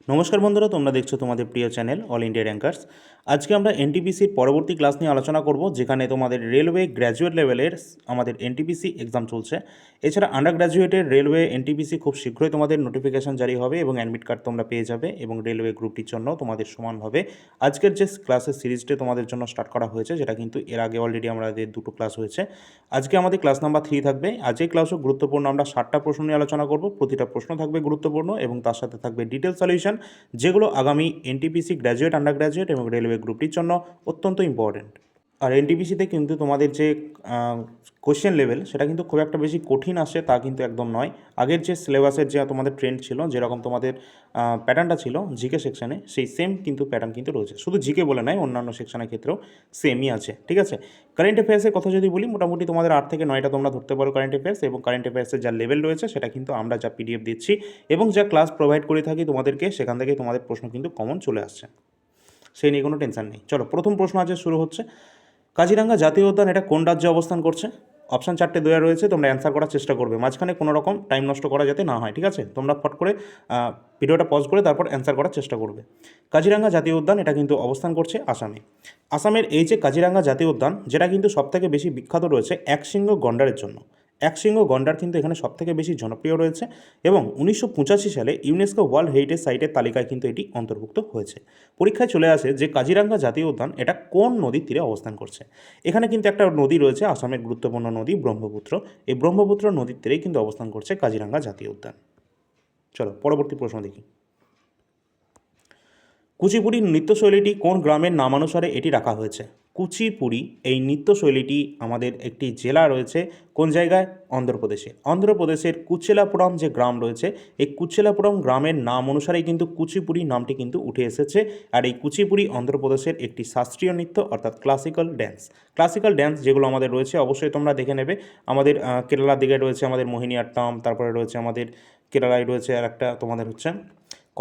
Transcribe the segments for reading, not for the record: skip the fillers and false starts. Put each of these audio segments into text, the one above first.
নমস্কার বন্ধুরা, তোমরা দেখছো তোমাদের প্রিয় চ্যানেল অল ইন্ডিয়া র্যাঙ্কার্স। আজকে আমরা এনটিপিসির পরবর্তী ক্লাস নিয়ে আলোচনা করব, যেখানে তোমাদের রেলওয়ে গ্র্যাজুয়েট লেভেলের আমাদের এনটিপিসি এক্সাম চলছে। এছাড়া আন্ডার গ্র্যাজুয়েটের রেলওয়ে এনটিপিসি খুব শীঘ্রই তোমাদের নোটিফিকেশন জারি হবে এবং অ্যাডমিট কার্ড তোমরা পেয়ে যাবে, এবং রেলওয়ে গ্রুপটির জন্য তোমাদের সমানভাবে আজকের যে ক্লাসের সিরিজটি তোমাদের জন্য স্টার্ট করা হয়েছে, যেটা কিন্তু এর আগে অলরেডি আমাদের দুটো ক্লাস হয়েছে। আজকে আমাদের ক্লাস নাম্বার 3 থাকবে। আজকের ক্লাসও গুরুত্বপূর্ণ, আমরা 7টা প্রশ্ন নিয়ে আলোচনা করব। প্রতিটা প্রশ্ন থাকবে গুরুত্বপূর্ণ এবং তার সাথে থাকবে ডিটেল সলিউশন, যেগুলো আগামী এনটিপিসি গ্র্যাজুয়েট, আন্ডার গ্র্যাজুয়েট এবং রেলওয়ে গ্রুপটির জন্য অত্যন্ত ইম্পর্টেন্ট। আর এনটিপিসিতে কিন্তু তোমাদের যে কোশ্চেন লেভেল, সেটা কিন্তু খুব একটা বেশি কঠিন আসে তা কিন্তু একদম নয়। আগের যে সিলেবাসের যে তোমাদের ট্রেন্ড ছিল, যেরকম তোমাদের প্যাটার্নটা ছিল জিকে সেকশানে, সেই সেম কিন্তু প্যাটার্ন কিন্তু রয়েছে। শুধু জিকে বলে নয়, অন্যান্য সেকশনের ক্ষেত্রেও সেমই আছে, ঠিক আছে। কারেন্ট অ্যাফেয়ার্সের কথা যদি বলি, মোটামুটি তোমাদের 8 থেকে 9টা তোমরা ধরতে পারো কারেন্ট অ্যাফেয়ার্স, এবং কারেন্ট অ্যাফেয়ার্সের যা লেভেল রয়েছে সেটা কিন্তু আমরা যা পিডিএফ দিচ্ছি এবং যা ক্লাস প্রোভাইড করে থাকি তোমাদেরকে, সেখান থেকে তোমাদের প্রশ্ন কিন্তু কমন চলে আসছে, সেই নিয়ে কোনো টেনশন নেই। চলো, প্রথম প্রশ্ন আজ শুরু হচ্ছে। কাজিরাঙ্গা জাতীয় উদ্যান এটা কোন রাজ্যে অবস্থান করছে? অপশান 4টে দেওয়া রয়েছে, তোমরা অ্যান্সার করার চেষ্টা করবে, মাঝখানে কোনো রকম টাইম নষ্ট করা যাতে না হয়, ঠিক আছে। তোমরা ফট করে ভিডিওটা পজ করে তারপর অ্যান্সার করার চেষ্টা করবে। কাজিরাঙ্গা জাতীয় উদ্যান এটা কিন্তু অবস্থান করছে আসামে। আসামের এই যে কাজিরাঙ্গা জাতীয় উদ্যান, যেটা কিন্তু সবথেকে বেশি বিখ্যাত রয়েছে একশৃঙ্গ গন্ডারের জন্য। একশৃঙ্গ গন্ডার কিন্তু এখানে সবথেকে বেশি জনপ্রিয় রয়েছে, এবং 1985 সালে ইউনেস্কো ওয়ার্ল্ড হেরিটেজ সাইটের তালিকায় কিন্তু এটি অন্তর্ভুক্ত হয়েছে। পরীক্ষায় চলে আসে যে কাজিরাঙ্গা জাতীয় উদ্যান এটা কোন নদীর তীরে অবস্থান করছে। এখানে কিন্তু একটা নদী রয়েছে, আসামের গুরুত্বপূর্ণ নদী ব্রহ্মপুত্র। এই ব্রহ্মপুত্র নদীর তীরেই কিন্তু অবস্থান করছে কাজিরাঙ্গা জাতীয় উদ্যান। চলো পরবর্তী প্রশ্ন দেখি। কুচিপুড়ি নৃত্যশৈলীটি কোন গ্রামের নামানুসারে এটি রাখা হয়েছে? কুচিপুড়ি এই নৃত্যশৈলীটি আমাদের একটি জেলা রয়েছে, কোন জায়গায়? অন্ধ্রপ্রদেশে। অন্ধ্রপ্রদেশের কুচেলাপুরম যে গ্রাম রয়েছে, এই কুচেলাপুরম গ্রামের নাম অনুসারেই কিন্তু কুচিপুড়ি নামটি কিন্তু উঠে এসেছে। আর এই কুচিপুড়ি অন্ধ্রপ্রদেশের একটি শাস্ত্রীয় নৃত্য, অর্থাৎ ক্লাসিক্যাল ড্যান্স। ক্লাসিক্যাল ড্যান্স যেগুলো আমাদের রয়েছে অবশ্যই তোমরা দেখে নেবে। আমাদের কেরালার দিকে রয়েছে আমাদের মোহিনীআট্টম, তারপরে রয়েছে আমাদের কেরালায় রয়েছে আর একটা তোমাদের হচ্ছে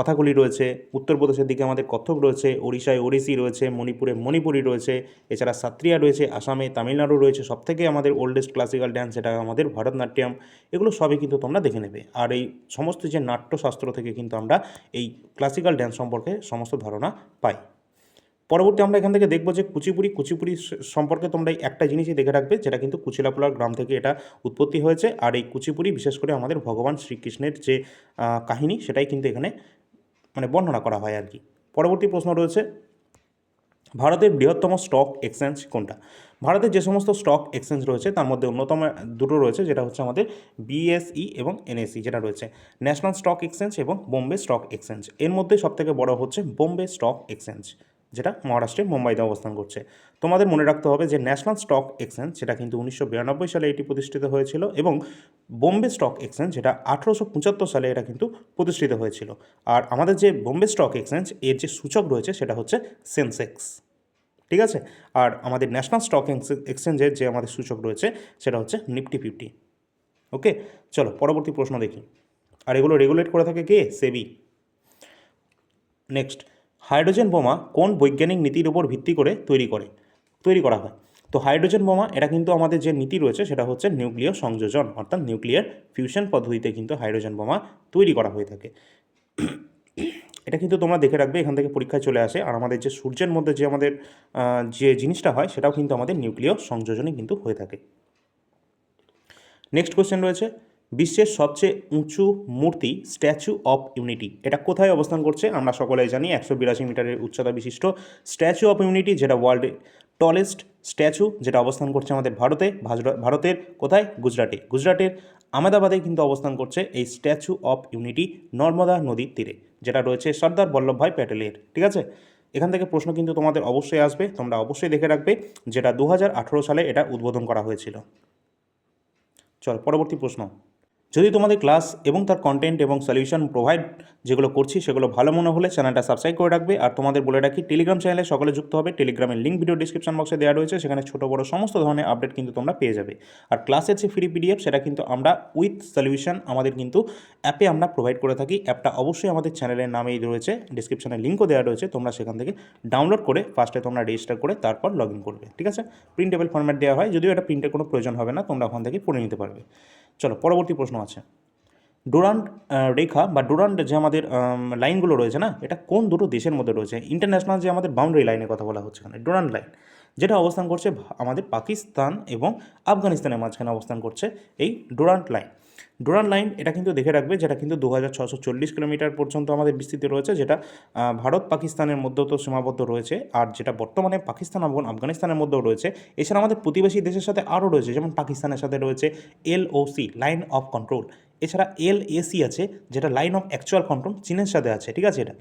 কথাকলি রয়েছে, উত্তরপ্রদেশের দিকে আমাদের কত্থক রয়েছে, ওড়িশায় ওড়িশি রয়েছে, মণিপুরে মণিপুরি রয়েছে, এছাড়া সাত্রিয়া রয়েছে, আসামে তামিলনাড়ু রয়েছে। সবথেকে আমাদের ওল্ডেস্ট ক্লাসিক্যাল ড্যান্স যেটা আমাদের ভারতনাট্যম। এগুলো সবই কিন্তু তোমরা দেখে নেবে। আর এই সমস্ত যে নাট্যশাস্ত্র থেকে কিন্তু আমরা এই ক্লাসিক্যাল ড্যান্স সম্পর্কে সমস্ত ধারণা পাই। পরবর্তী আমরা এখান থেকে দেখব যে কুচিপুড়ি সম্পর্কে তোমরা এই একটা জিনিসই দেখে রাখবে, যেটা কিন্তু কুচিলাপুলার গ্রাম থেকে এটা উৎপত্তি হয়েছে। আর এই কুচিপুড়ি বিশেষ করে আমাদের ভগবান শ্রীকৃষ্ণের যে কাহিনী, সেটাই কিন্তু এখানে বর্ণনা করা হয় আর কি। পরবর্তী প্রশ্ন রয়েছে, ভারতের বৃহত্তম স্টক এক্সচেঞ্জ কোনটা? ভারতের যে সমস্ত স্টক এক্সচেঞ্জ রয়েছে তার মধ্যে অন্যতম দুটো রয়েছে, যেটা হচ্ছে আমাদের বিএসই এবং এনএসই, যেটা রয়েছে ন্যাশনাল স্টক এক্সচেঞ্জ এবং বোম্বে স্টক এক্সচেঞ্জ। এর মধ্যে সবথেকে বড় হচ্ছে বোম্বে স্টক এক্সচেঞ্জ, যেটা মহারাষ্ট্রের মুম্বাইতে অবস্থান করছে। তোমাদের মনে রাখতে হবে যে ন্যাশনাল স্টক এক্সচেঞ্জ যেটা কিন্তু 1992 সালে এটি প্রতিষ্ঠিত হয়েছিল, এবং বোম্বে স্টক এক্সচেঞ্জ যেটা 1875 সালে এটা কিন্তু প্রতিষ্ঠিত হয়েছিল। আর আমাদের যে বোম্বে স্টক এক্সচেঞ্জ, এর যে সূচক রয়েছে সেটা হচ্ছে সেন্সেক্স, ঠিক আছে। আর আমাদের ন্যাশনাল স্টক এক্সচেঞ্জের যে আমাদের সূচক রয়েছে সেটা হচ্ছে নিফটি 50। ওকে, চলো পরবর্তী প্রশ্ন দেখি। আর এগুলো রেগুলেট করে থাকে কে? সেবি। নেক্সট, হাইড্রোজেন বোমা কোন বৈজ্ঞানিক নীতির উপর ভিত্তি করে তৈরি করা হয়? তো হাইড্রোজেন বোমা এটা কিন্তু আমাদের যে নীতি রয়েছে সেটা হচ্ছে নিউক্লিয় সংযোজন, অর্থাৎ নিউক্লিয়ার ফিউশন পদ্ধতিতে কিন্তু হাইড্রোজেন বোমা তৈরি করা হয়ে থাকে। এটা কিন্তু তোমরা দেখে রাখবে, এখান থেকে পরীক্ষায় চলে আসে। আর আমাদের যে সূর্যের মধ্যে যে আমাদের যে জিনিসটা হয়, সেটাও কিন্তু আমাদের নিউক্লিয় সংযোজনে কিন্তু হয়ে থাকে। নেক্সট কোয়েশ্চেন রয়েছে, বিশ্বের সবচেয়ে উঁচু মূর্তি স্ট্যাচু অফ ইউনিটি এটা কোথায় অবস্থান করছে? আমরা সকলেই জানি 182 মিটারের উচ্চতা বিশিষ্ট স্ট্যাচু অফ ইউনিটি, যেটা ওয়ার্ল্ডের টলেস্ট স্ট্যাচু, যেটা অবস্থান করছে আমাদের ভারতের কোথায়? গুজরাটের আহমেদাবাদে কিন্তু অবস্থান করছে এই স্ট্যাচু অফ ইউনিটি, নর্মদা নদীর তীরে, যেটা রয়েছে সর্দার বল্লভভাই প্যাটেলের, ঠিক আছে। এখান থেকে প্রশ্ন কিন্তু তোমাদের অবশ্যই আসবে, তোমরা অবশ্যই দেখে রাখবে, যেটা 2018 সালে এটা উদ্বোধন করা হয়েছিল। চল পরবর্তী প্রশ্ন। যদি তোমাদের ক্লাস এবং তার কন্টেন্ট এবং সলিউশন প্রোভাইড যেগুলো করছি সেগুলো ভালো মনে হলে চ্যানেলটা সাবস্ক্রাইব করে রাখবে। আর তোমাদের বলে রাখি, টেলিগ্রাম চ্যানেলে সকলে যুক্ত হবে। টেলিগ্রামের লিঙ্ক ভিডিও ডিসক্রিপশন বক্সে দেওয়া রয়েছে, সেখানে ছোটো বড়ো সমস্ত ধরনের আপডেট কিন্তু তোমরা পেয়ে যাবে। আর ক্লাসের যে ফ্রি পিডিএফ, সেটা কিন্তু আমরা উইথ সলিউশন আমাদের কিন্তু অ্যাপে আমরা প্রোভাইড করে থাকি। অ্যাপটা অবশ্যই আমাদের চ্যানেলের নামেই রয়েছে, ডিসক্রিপশনে লিঙ্কও দেওয়া রয়েছে, তোমরা সেখান থেকে ডাউনলোড করে ফার্স্টে তোমরা রেজিস্টার করে তারপর লগ ইন করবে, ঠিক আছে। প্রিন্টেবল ফরম্যাট দেওয়া হয়, যদিও এটা প্রিন্টের কোনো প্রয়োজন হবে না, তোমরা ওখান থেকে পড়ে নিতে পারবে। চলো পরবর্তী প্রশ্ন আছে, ডুরান্ড রেখা বা ডুরান্ড যে আমাদের লাইনগুলো রয়েছে না, এটা কোন দুটো দেশের মধ্যে রয়েছে? ইন্টারন্যাশনাল যে আমাদের বাউন্ডারি লাইনের কথা বলা হচ্ছে এখানে, ডুরান্ড লাইন, যেটা অবস্থান করছে আমাদের পাকিস্তান এবং আফগানিস্তানের মাঝখানে অবস্থান করছে এই ডুরান্ড লাইন। ডুরান্ড লাইন এটা কিন্তু দেখে রাখবে, যেটা কিন্তু 2640 কিলোমিটার পর্যন্ত আমাদের বিস্তৃতি রয়েছে, যেটা ভারত পাকিস্তানের মধ্যেও তো সীমাবদ্ধ রয়েছে, আর যেটা বর্তমানে পাকিস্তান এবং আফগানিস্তানের মধ্যেও রয়েছে। এছাড়া আমাদের প্রতিবেশী দেশের সাথে আরও রয়েছে, যেমন পাকিস্তানের সাথে রয়েছে এলওসি, লাইন অফ কন্ট্রোল। এছাড়া এলএসি আছে, যেটা লাইন অফ অ্যাকচুয়াল কন্ট্রোল, চীনের সাথে আছে, ঠিক আছে এটা।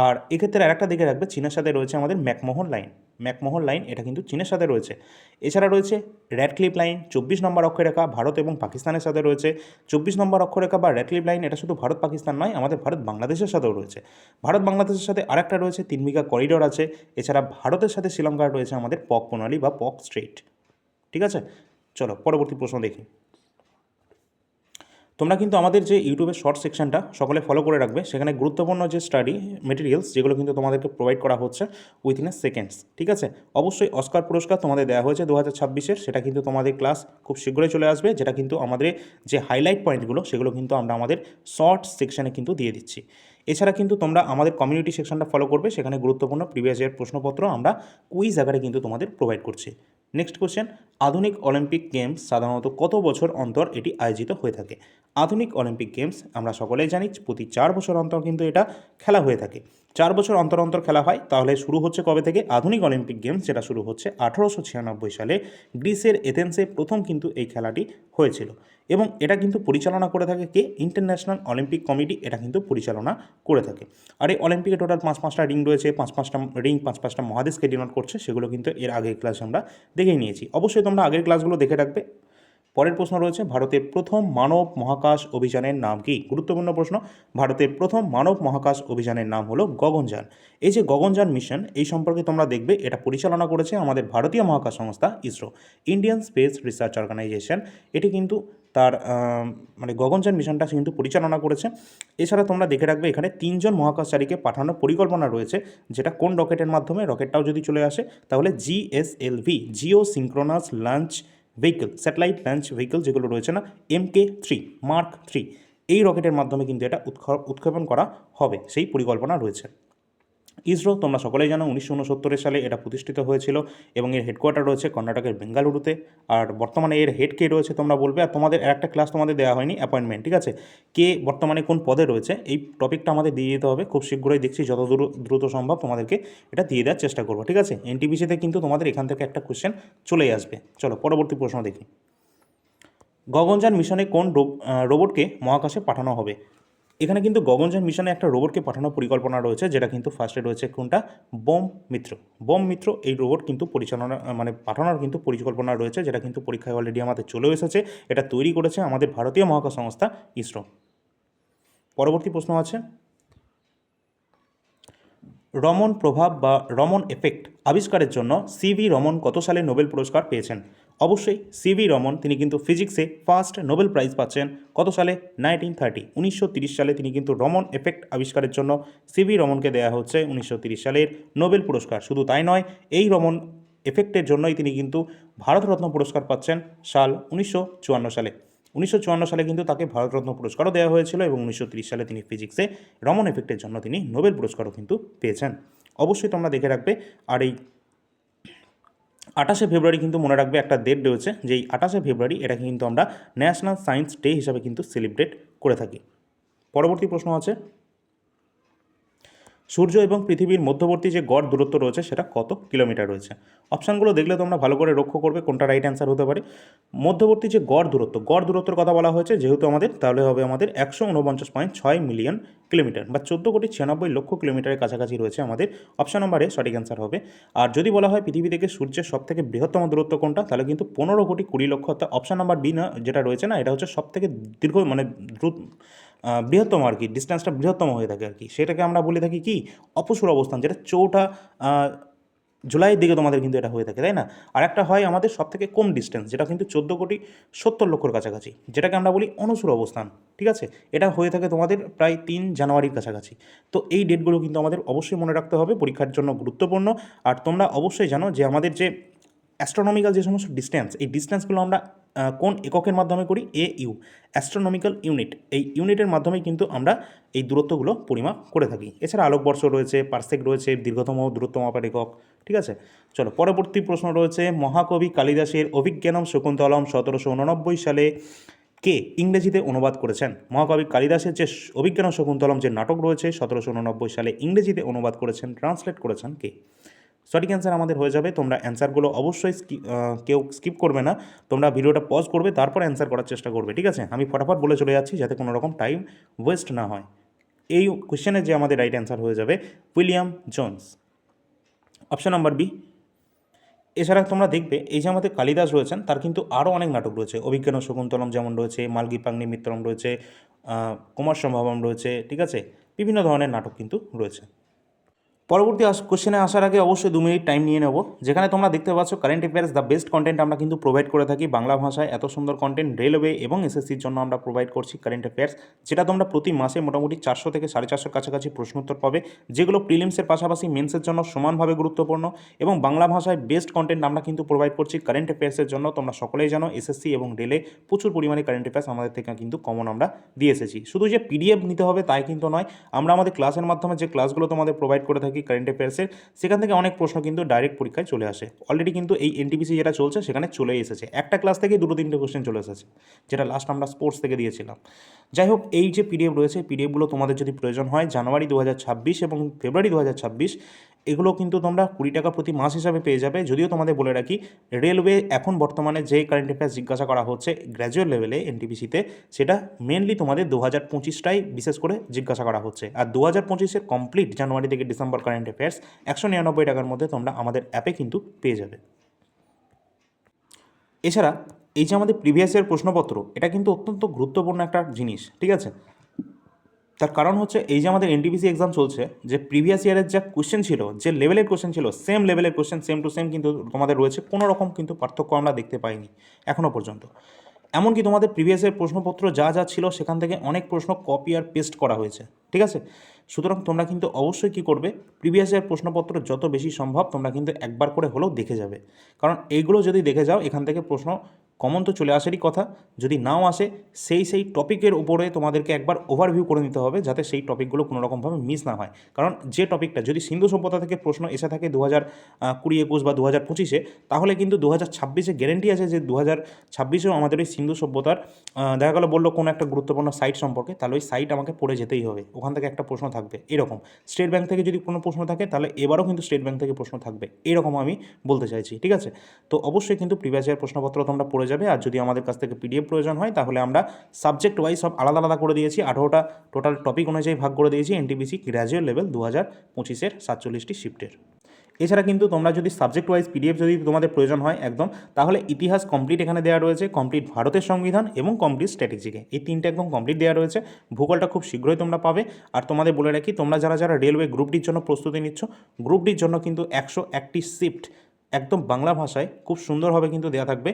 আর এক্ষেত্রে আরেকটা দেখে রাখবে, চীনের সাথে রয়েছে আমাদের ম্যাকমোহন লাইন। ম্যাকমোহন লাইন এটা কিন্তু চীনের সাথে রয়েছে। এছাড়া রয়েছে র্যাডক্লিফ লাইন, 24 নম্বর অক্ষরেখা, ভারত এবং পাকিস্তানের সাথে রয়েছে। 24 নম্বর অক্ষরেখা বা র্যাডক্লিফ লাইন এটা শুধু ভারত পাকিস্তান নয়, আমাদের ভারত বাংলাদেশের সাথেও রয়েছে। ভারত বাংলাদেশের সাথে আরেকটা রয়েছে 3 বিঘা করিডোর আছে। এছাড়া ভারতের সাথে শ্রীলঙ্কার রয়েছে আমাদের পক প্রণালী বা পক স্ট্রেট, ঠিক আছে। চলো পরবর্তী প্রশ্ন দেখি। তোমরা কিন্তু আমাদের যে ইউটিউবের শর্ট সেকশনটা সকলে ফলো করে রাখবে, সেখানে গুরুত্বপূর্ণ যে স্টাডি মেটেরিয়ালস যেগুলো কিন্তু তোমাদেরকে প্রোভাইড করা হচ্ছে উইথিন এ সেকেন্ডস, ঠিক আছে। অবশ্যই অস্কার পুরস্কার তোমাদের দেওয়া হয়েছে 2026-এর, সেটা কিন্তু তোমাদের ক্লাস খুব শীঘ্রই চলে আসবে, যেটা কিন্তু আমাদের যে হাইলাইট পয়েন্টগুলো সেগুলো কিন্তু আমরা আমাদের শর্ট সেকশনে কিন্তু দিয়ে দিচ্ছি। এছাড়া কিন্তু তোমরা আমাদের কমিউনিটি সেকশনটা ফলো করবে, সেখানে গুরুত্বপূর্ণ প্রিভিয়াস ইয়ার প্রশ্নপত্র আমরা কুইজ আকারে কিন্তু তোমাদের প্রোভাইড করছি। নেক্সট কোশ্চেন, আধুনিক অলিম্পিক গেমস সাধারণত কত বছর অন্তর এটি আয়োজিত হয়ে থাকে? আধুনিক অলিম্পিক গেমস আমরা সকলেই জানি প্রতি 4 বছর অন্তর কিন্তু এটা খেলা হয়ে থাকে। 4 বছর অন্তর অন্তর খেলা হয়। তাহলে শুরু হচ্ছে কবে থেকে? আধুনিক অলিম্পিক গেমস যেটা শুরু হচ্ছে 1896 সালে গ্রিসের এথেন্সে প্রথম কিন্তু এই খেলাটি হয়েছিল, এবং এটা কিন্তু পরিচালনা করে থাকে কে? ইন্টারন্যাশনাল অলিম্পিক কমিটি এটা কিন্তু পরিচালনা করে থাকে। আর এই অলিম্পিকে টোটাল 5-5টা রিং রয়েছে, 5-5টা রিং 5-5টা মহাদেশকে ডিনোট করছে, সেগুলো কিন্তু এর আগের ক্লাসে আমরা দেখেই নিয়েছি। অবশ্যই তোমরা আগের ক্লাসগুলো দেখে রাখবে। পরের প্রশ্ন রয়েছে, ভারতের প্রথম মানব মহাকাশ অভিযানের নাম কি? গুরুত্বপূর্ণ প্রশ্ন। ভারতের প্রথম মানব মহাকাশ অভিযানের নাম হলো গগনযান। এই যে গগনযান মিশন, এই সম্পর্কে তোমরা দেখবে এটা পরিচালনা করেছে আমাদের ভারতীয় মহাকাশ সংস্থা ISRO, Indian Space Research Organisation. এটি কিন্তু তার মানে গগনযান মিশনটা কিন্তু পরিচালনা করেছে। এছাড়া তোমরা দেখে রাখবে এখানে 3 জন মহাকাশচারীকে পাঠানোর পরিকল্পনা রয়েছে, যেটা কোন রকেটের মাধ্যমে? রকেটটাও যদি চলে আসে তাহলে GSLV, Jio synchronous launch vehicle, satellite launch vehicle যেগুলো রয়েছে না, MK3 মার্ক 3, এই রকেটের মাধ্যমে কিন্তু এটা উৎক্ষেপণ করা হবে, সেই পরিকল্পনা রয়েছে। ইসরো তোমরা সকলেই জানো 1969 সালে এটা প্রতিষ্ঠিত হয়েছিল, এবং এর হেডকোয়ার্টার রয়েছে কর্ণাটকের বেঙ্গালুরুতে। আর বর্তমানে এর হেড কে রয়েছে তোমরা বলবে। আর তোমাদের একটা ক্লাস তোমাদের দেওয়া হয়নি অ্যাপয়েন্টমেন্ট, ঠিক আছে, কে বর্তমানে কোন পদে রয়েছে, এই টপিকটা আমাদের দিয়ে দিতে হবে খুব শীঘ্রই। দেখছি যত দ্রুত সম্ভব তোমাদেরকে এটা দিয়ে দেওয়ার চেষ্টা করবো, ঠিক আছে। এনটিপিসিতে কিন্তু তোমাদের এখান থেকে একটা কোশ্চেন চলেই আসবে। চলো পরবর্তী প্রশ্ন দেখি। গগনযান মিশনে কোন রোবটকে মহাকাশে পাঠানো হবে? এখানে কিন্তু গগনযান মিশনে একটা রোবটকে পাঠানোর পরিকল্পনা রয়েছে, যেটা কিন্তু ফার্স্টে রয়েছে কোনটা? বোম মিত্র। বোম মিত্র এই রোবট কিন্তু পরিচালনা মানে পাঠানোর কিন্তু পরিকল্পনা রয়েছে, যেটা কিন্তু পরীক্ষায় অলরেডি আমাদের চলেও এসেছে। এটা তৈরি করেছে আমাদের ভারতীয় মহাকাশ সংস্থা ইসরো। পরবর্তী প্রশ্ন আছে, রমন প্রভাব বা রমন এফেক্ট আবিষ্কারের জন্য সিভি রমন কত সালে নোবেল পুরস্কার পেয়েছেন? অবশ্যই সিভি রমন তিনি কিন্তু ফিজিক্সে ফার্স্ট নোবেল প্রাইজ পাচ্ছেন কত সালে? 1930, 1930 সালে তিনি কিন্তু রমন এফেক্ট আবিষ্কারের জন্য সিভি রমনকে দেওয়া হচ্ছে 1930 সালের নোবেল পুরস্কার। শুধু তাই নয়, এই রমন এফেক্টের জন্যই তিনি কিন্তু ভারতরত্ন পুরস্কার পাচ্ছেন সাল 1954 সালে। 1954 সালে কিন্তু তাকে ভারতরত্ন পুরস্কারও দেওয়া হয়েছিল, এবং 1930 সালে তিনি ফিজিক্সে রমন এফেক্টের জন্য তিনি নোবেল পুরস্কারও কিন্তু পেয়েছেন। অবশ্যই তোমরা দেখে রাখবে। আর এই 28শে ফেব্রুয়ারি কিন্তু মনে রাখবে একটা ডেট রয়েছে, যে এই 28শে ফেব্রুয়ারি এটাকে কিন্তু আমরা ন্যাশনাল সায়েন্স ডে হিসাবে কিন্তু সেলিব্রেট করে থাকি। পরবর্তী প্রশ্ন আছে, সূর্য এবং পৃথিবীর মধ্যবর্তী যে গড় দূরত্ব রয়েছে সেটা কত কিলোমিটার রয়েছে? অপশানগুলো দেখলে তোমরা ভালো করে লক্ষ্য করবে কোনটা রাইট অ্যান্সার হতে পারে। মধ্যবর্তী যে গড় দূরত্বের কথা বলা হয়েছে যেহেতু আমাদের, তাহলে হবে আমাদের 149.6 মিলিয়ন কিলোমিটার বা 14,96,00,000 কিলোমিটারের কাছাকাছি রয়েছে আমাদের। অপশান নম্বরে সঠিক অ্যান্সার হবে। আর যদি বলা হয় পৃথিবী থেকে সূর্যের সবথেকে বৃহত্তম দূরত্ব কোনটা, তাহলে কিন্তু 15,20,00,000, অর্থাৎ অপশান নাম্বার বি না যেটা রয়েছে না, এটা হচ্ছে সবথেকে দীর্ঘ মানে দ্রুত বৃহত্তম আর কি, ডিস্টেন্সটা বৃহত্তম হয়ে থাকে আর কি, সেটাকে আমরা বলে থাকি কি? অপসূর অবস্থান, যেটা চৌঠা জুলাইয়ের দিকে তোমাদের কিন্তু এটা হয়ে থাকে, তাই না? আর একটা হয় আমাদের সবথেকে কম ডিস্টেন্স, যেটা কিন্তু 14,70,00,000 কাছাকাছি, যেটাকে আমরা বলি অনুসূর অবস্থান, ঠিক আছে। এটা হয়ে থাকে তোমাদের প্রায় 3 জানুয়ারির কাছাকাছি। তো এই ডেটগুলো কিন্তু আমাদের অবশ্যই মনে রাখতে হবে, পরীক্ষার জন্য গুরুত্বপূর্ণ। আর তোমরা অবশ্যই জানো যে আমাদের যে অ্যাস্ট্রোনমিক্যাল যে সমস্ত ডিস্টেন্স, এই ডিস্টেন্সগুলো আমরা কোন এককের মাধ্যমে করি? AU, astronomical unit. এই ইউনিটের মাধ্যমে কিন্তু আমরা এই দূরত্বগুলো পরিমাপ করে থাকি। এছাড়া আলোকবর্ষ রয়েছে, পারসেক রয়েছে, দীর্ঘতম দূরত্ব মাপার একক। ঠিক আছে, চলো পরবর্তী প্রশ্ন রয়েছে, মহাকবি কালিদাসের অভিজ্ঞানম শকুন্তলম 1789 সালে কে ইংরেজিতে অনুবাদ করেছেন? মহাকবি কালিদাসের যে অভিজ্ঞানম শকুন্তলম যে নাটক রয়েছে 1789 সালে ইংরেজিতে অনুবাদ করেছেন, ট্রান্সলেট করেছেন কে? সঠিক অ্যান্সার আমাদের হয়ে যাবে। তোমরা অ্যান্সারগুলো অবশ্যই কেউ স্কিপ করবে না, তোমরা ভিডিওটা পজ করবে, তারপর অ্যান্সার করার চেষ্টা করবে। ঠিক আছে, আমি ফটাফট বলে চলে যাচ্ছি যাতে কোনো রকম টাইম ওয়েস্ট না হয়। এই কোশ্চেনের যে আমাদের রাইট অ্যান্সার হয়ে যাবে William Jones, option number B. এছাড়া তোমরা দেখবে এই যে আমাদের কালিদাস রয়েছেন তার কিন্তু আরও অনেক নাটক রয়েছে। অভিজ্ঞান শকুন্তলম যেমন রয়েছে, মালগী মিত্রম রয়েছে, কুমার সম্ভবম রয়েছে। ঠিক আছে, বিভিন্ন ধরনের নাটক কিন্তু রয়েছে। পরবর্তী কোশ্চেনে আসার আগে অবশ্যই 2 মিনিট টাইম নিয়ে নেব, যেখানে তোমরা দেখতে পাচ্ছ current affairs the best content আমরা কিন্তু প্রোভাইড করে থাকি বাংলা ভাষায়। এত সুন্দর কন্টেন্ট রেলওয়ে এবং এসএসসির জন্য আমরা প্রোভাইড করছি কারেন্ট অ্যাফেয়ার্স, যেটা তোমরা প্রতি মাসে মোটামুটি 400 থেকে 450 কাছাকাছি প্রশ্ন উত্তর পাবে, যেগুলো প্রিলিমসের পাশাপাশি মেন্সের জন্য সমানভাবে গুরুত্বপূর্ণ। এবং বাংলা ভাষায় বেস্ট কন্টেন্ট আমরা কিন্তু প্রোভাইড করছি কারেন্ট অ্যাফেয়ার্সের জন্য। তোমরা সকলেই জানো এসএসসি এবং রেলে প্রচুর পরিমাণে কারেন্ট অ্যাফেয়ার্স আমাদের থেকে কিন্তু কমন আমরা দিয়ে এসেছি। শুধু যে পিডিএফ নিতে হবে তাই কিন্তু নয়, আমরা আমাদের ক্লাসের মাধ্যমে যে ক্লাসগুলো তোমাদের প্রোভাইড করে থাকি কারেন্ট অ্যাফেয়ার্সের, সেখান থেকে অনেক প্রশ্ন কিন্তু ডাইরেক্ট পরীক্ষায় চলে আসে। অলরেডি কিন্তু এই এনটিপিসি যেটা চলছে সেখানে চলে এসেছে, একটা ক্লাস থেকে 2-3টে কোশ্চেন চলে এসেছে, যেটা লাস্ট আমরা স্পোর্টস থেকে দিয়েছিলাম। যাই হোক, এই যে পিডিএফ রয়েছে, পিডিএফগুলো তোমাদের যদি প্রয়োজন হয় জানুয়ারি 2026 এবং ফেব্রুয়ারি 2026, এগুলো কিন্তু তোমরা 20 টাকা প্রতি মাস হিসাবে পেয়ে যাবে। যদিও তোমাদের বলে রাখি, রেলওয়ে এখন বর্তমানে যে কারেন্ট অ্যাফেয়ার্স জিজ্ঞাসা করা হচ্ছে গ্র্যাজুয়েট লেভেলে এনটিপিসিতে, সেটা মেনলি তোমাদের 2025টাই বিশেষ করে জিজ্ঞাসা করা হচ্ছে। আর 2025-এর কমপ্লিট জানুয়ারি থেকে ডিসেম্বর কারেন্ট অ্যাফেয়ার্স 199 টাকার মধ্যে তোমরা আমাদের অ্যাপে কিন্তু পেয়ে যাবে। এছাড়া এই যে আমাদের প্রিভিয়াস ইয়ার প্রশ্নপত্র, এটা কিন্তু অত্যন্ত গুরুত্বপূর্ণ একটা জিনিস। ঠিক আছে, তার কারণ হচ্ছে এই যে আমাদের এনটিপিসি এক্সাম চলছে, যে প্রিভিয়াস ইয়ারের যা কোশ্চেন ছিল, যে লেভেলের কোশ্চেন ছিল, সেম লেভেলের কোশ্চেন সেম টু সেম কিন্তু তোমাদের রয়েছে, কোনো রকম কিন্তু পার্থক্য আমরা দেখতে পাইনি এখনও পর্যন্ত। এমনকি তোমাদের প্রিভিয়াস ইয়ার প্রশ্নপত্র যা যা ছিল সেখান থেকে অনেক প্রশ্ন কপি আর পেস্ট করা হয়েছে। ঠিক আছে, সুতরাং তোমরা কিন্তু অবশ্যই কী করবে, প্রিভিয়াস ইয়ার প্রশ্নপত্র যত বেশি সম্ভব তোমরা কিন্তু একবার করে হলেও দেখে যাবে। কারণ এইগুলো যদি দেখে যাও, এখান থেকে প্রশ্ন কমন তো চলে আসারই কথা, যদি নাও আসে সেই টপিকের উপরে তোমাদেরকে একবার ওভারভিউ করে নিতে হবে, যাতে সেই টপিকগুলো কোনো রকমভাবে মিস না হয়। কারণ যে টপিকটা যদি সিন্ধু সভ্যতা থেকে প্রশ্ন এসে থাকে 2020-21 বা 2025-এ, তাহলে কিন্তু 2026-এ গ্যারেন্টি আছে যে 2026-এও আমাদের ওই সিন্ধু সভ্যতার দেখা গেলো বললো কোনো একটা গুরুত্বপূর্ণ সাইট সম্পর্কে, তাহলে ওই সাইট আমাকে পড়ে যেতেই হবে, ওখান থেকে একটা প্রশ্ন থাকবে। এরকম স্টেট ব্যাংক থেকে যদি কোনো প্রশ্ন থাকে, তাহলে এবারও কিন্তু স্টেট ব্যাংক থেকে প্রশ্ন থাকবে, এরকম আমি বলতে চাইছি। ঠিক আছে, তো অবশ্যই কিন্তু প্রিভিয়াস ইয়ার প্রশ্নপত্র তোমরা পড়ে যাবে। আর যদি আমাদের কাছ থেকে পিডিএফ প্রয়োজন হয়, তাহলে আমরা সাবজেক্ট ওয়াইজ সব আলাদা আলাদা করে দিয়েছি, 18টা টোটাল টপিক অনুযায়ী ভাগ করে দিয়েছি এনটিপিসি গ্র্যাজুয়েট লেভেল 2025-এর 47টি শিফটের। এছাড়া কিন্তু তোমরা যদি সাবজেক্ট ওয়াইজ পিডিএফ যদি তোমাদের প্রয়োজন হয় একদম, তাহলে ইতিহাস কমপ্লিট এখানে দেওয়া রয়েছে, কমপ্লিট ভারতের সংবিধান এবং কমপ্লিট স্ট্র্যাটেজিকে, এই তিনটে একদম কমপ্লিট দেওয়া রয়েছে। ভূগোলটা খুব শীঘ্রই তোমরা পাবে। আর তোমাদের বলে রাখি, তোমরা যারা যারা রেলওয়ে গ্রুপ ডির জন্য প্রস্তুতি নিচ্ছ, গ্রুপ ডির জন্য কিন্তু 101টি শিফট একদম বাংলা ভাষায় খুব সুন্দরভাবে কিন্তু দেওয়া থাকবে,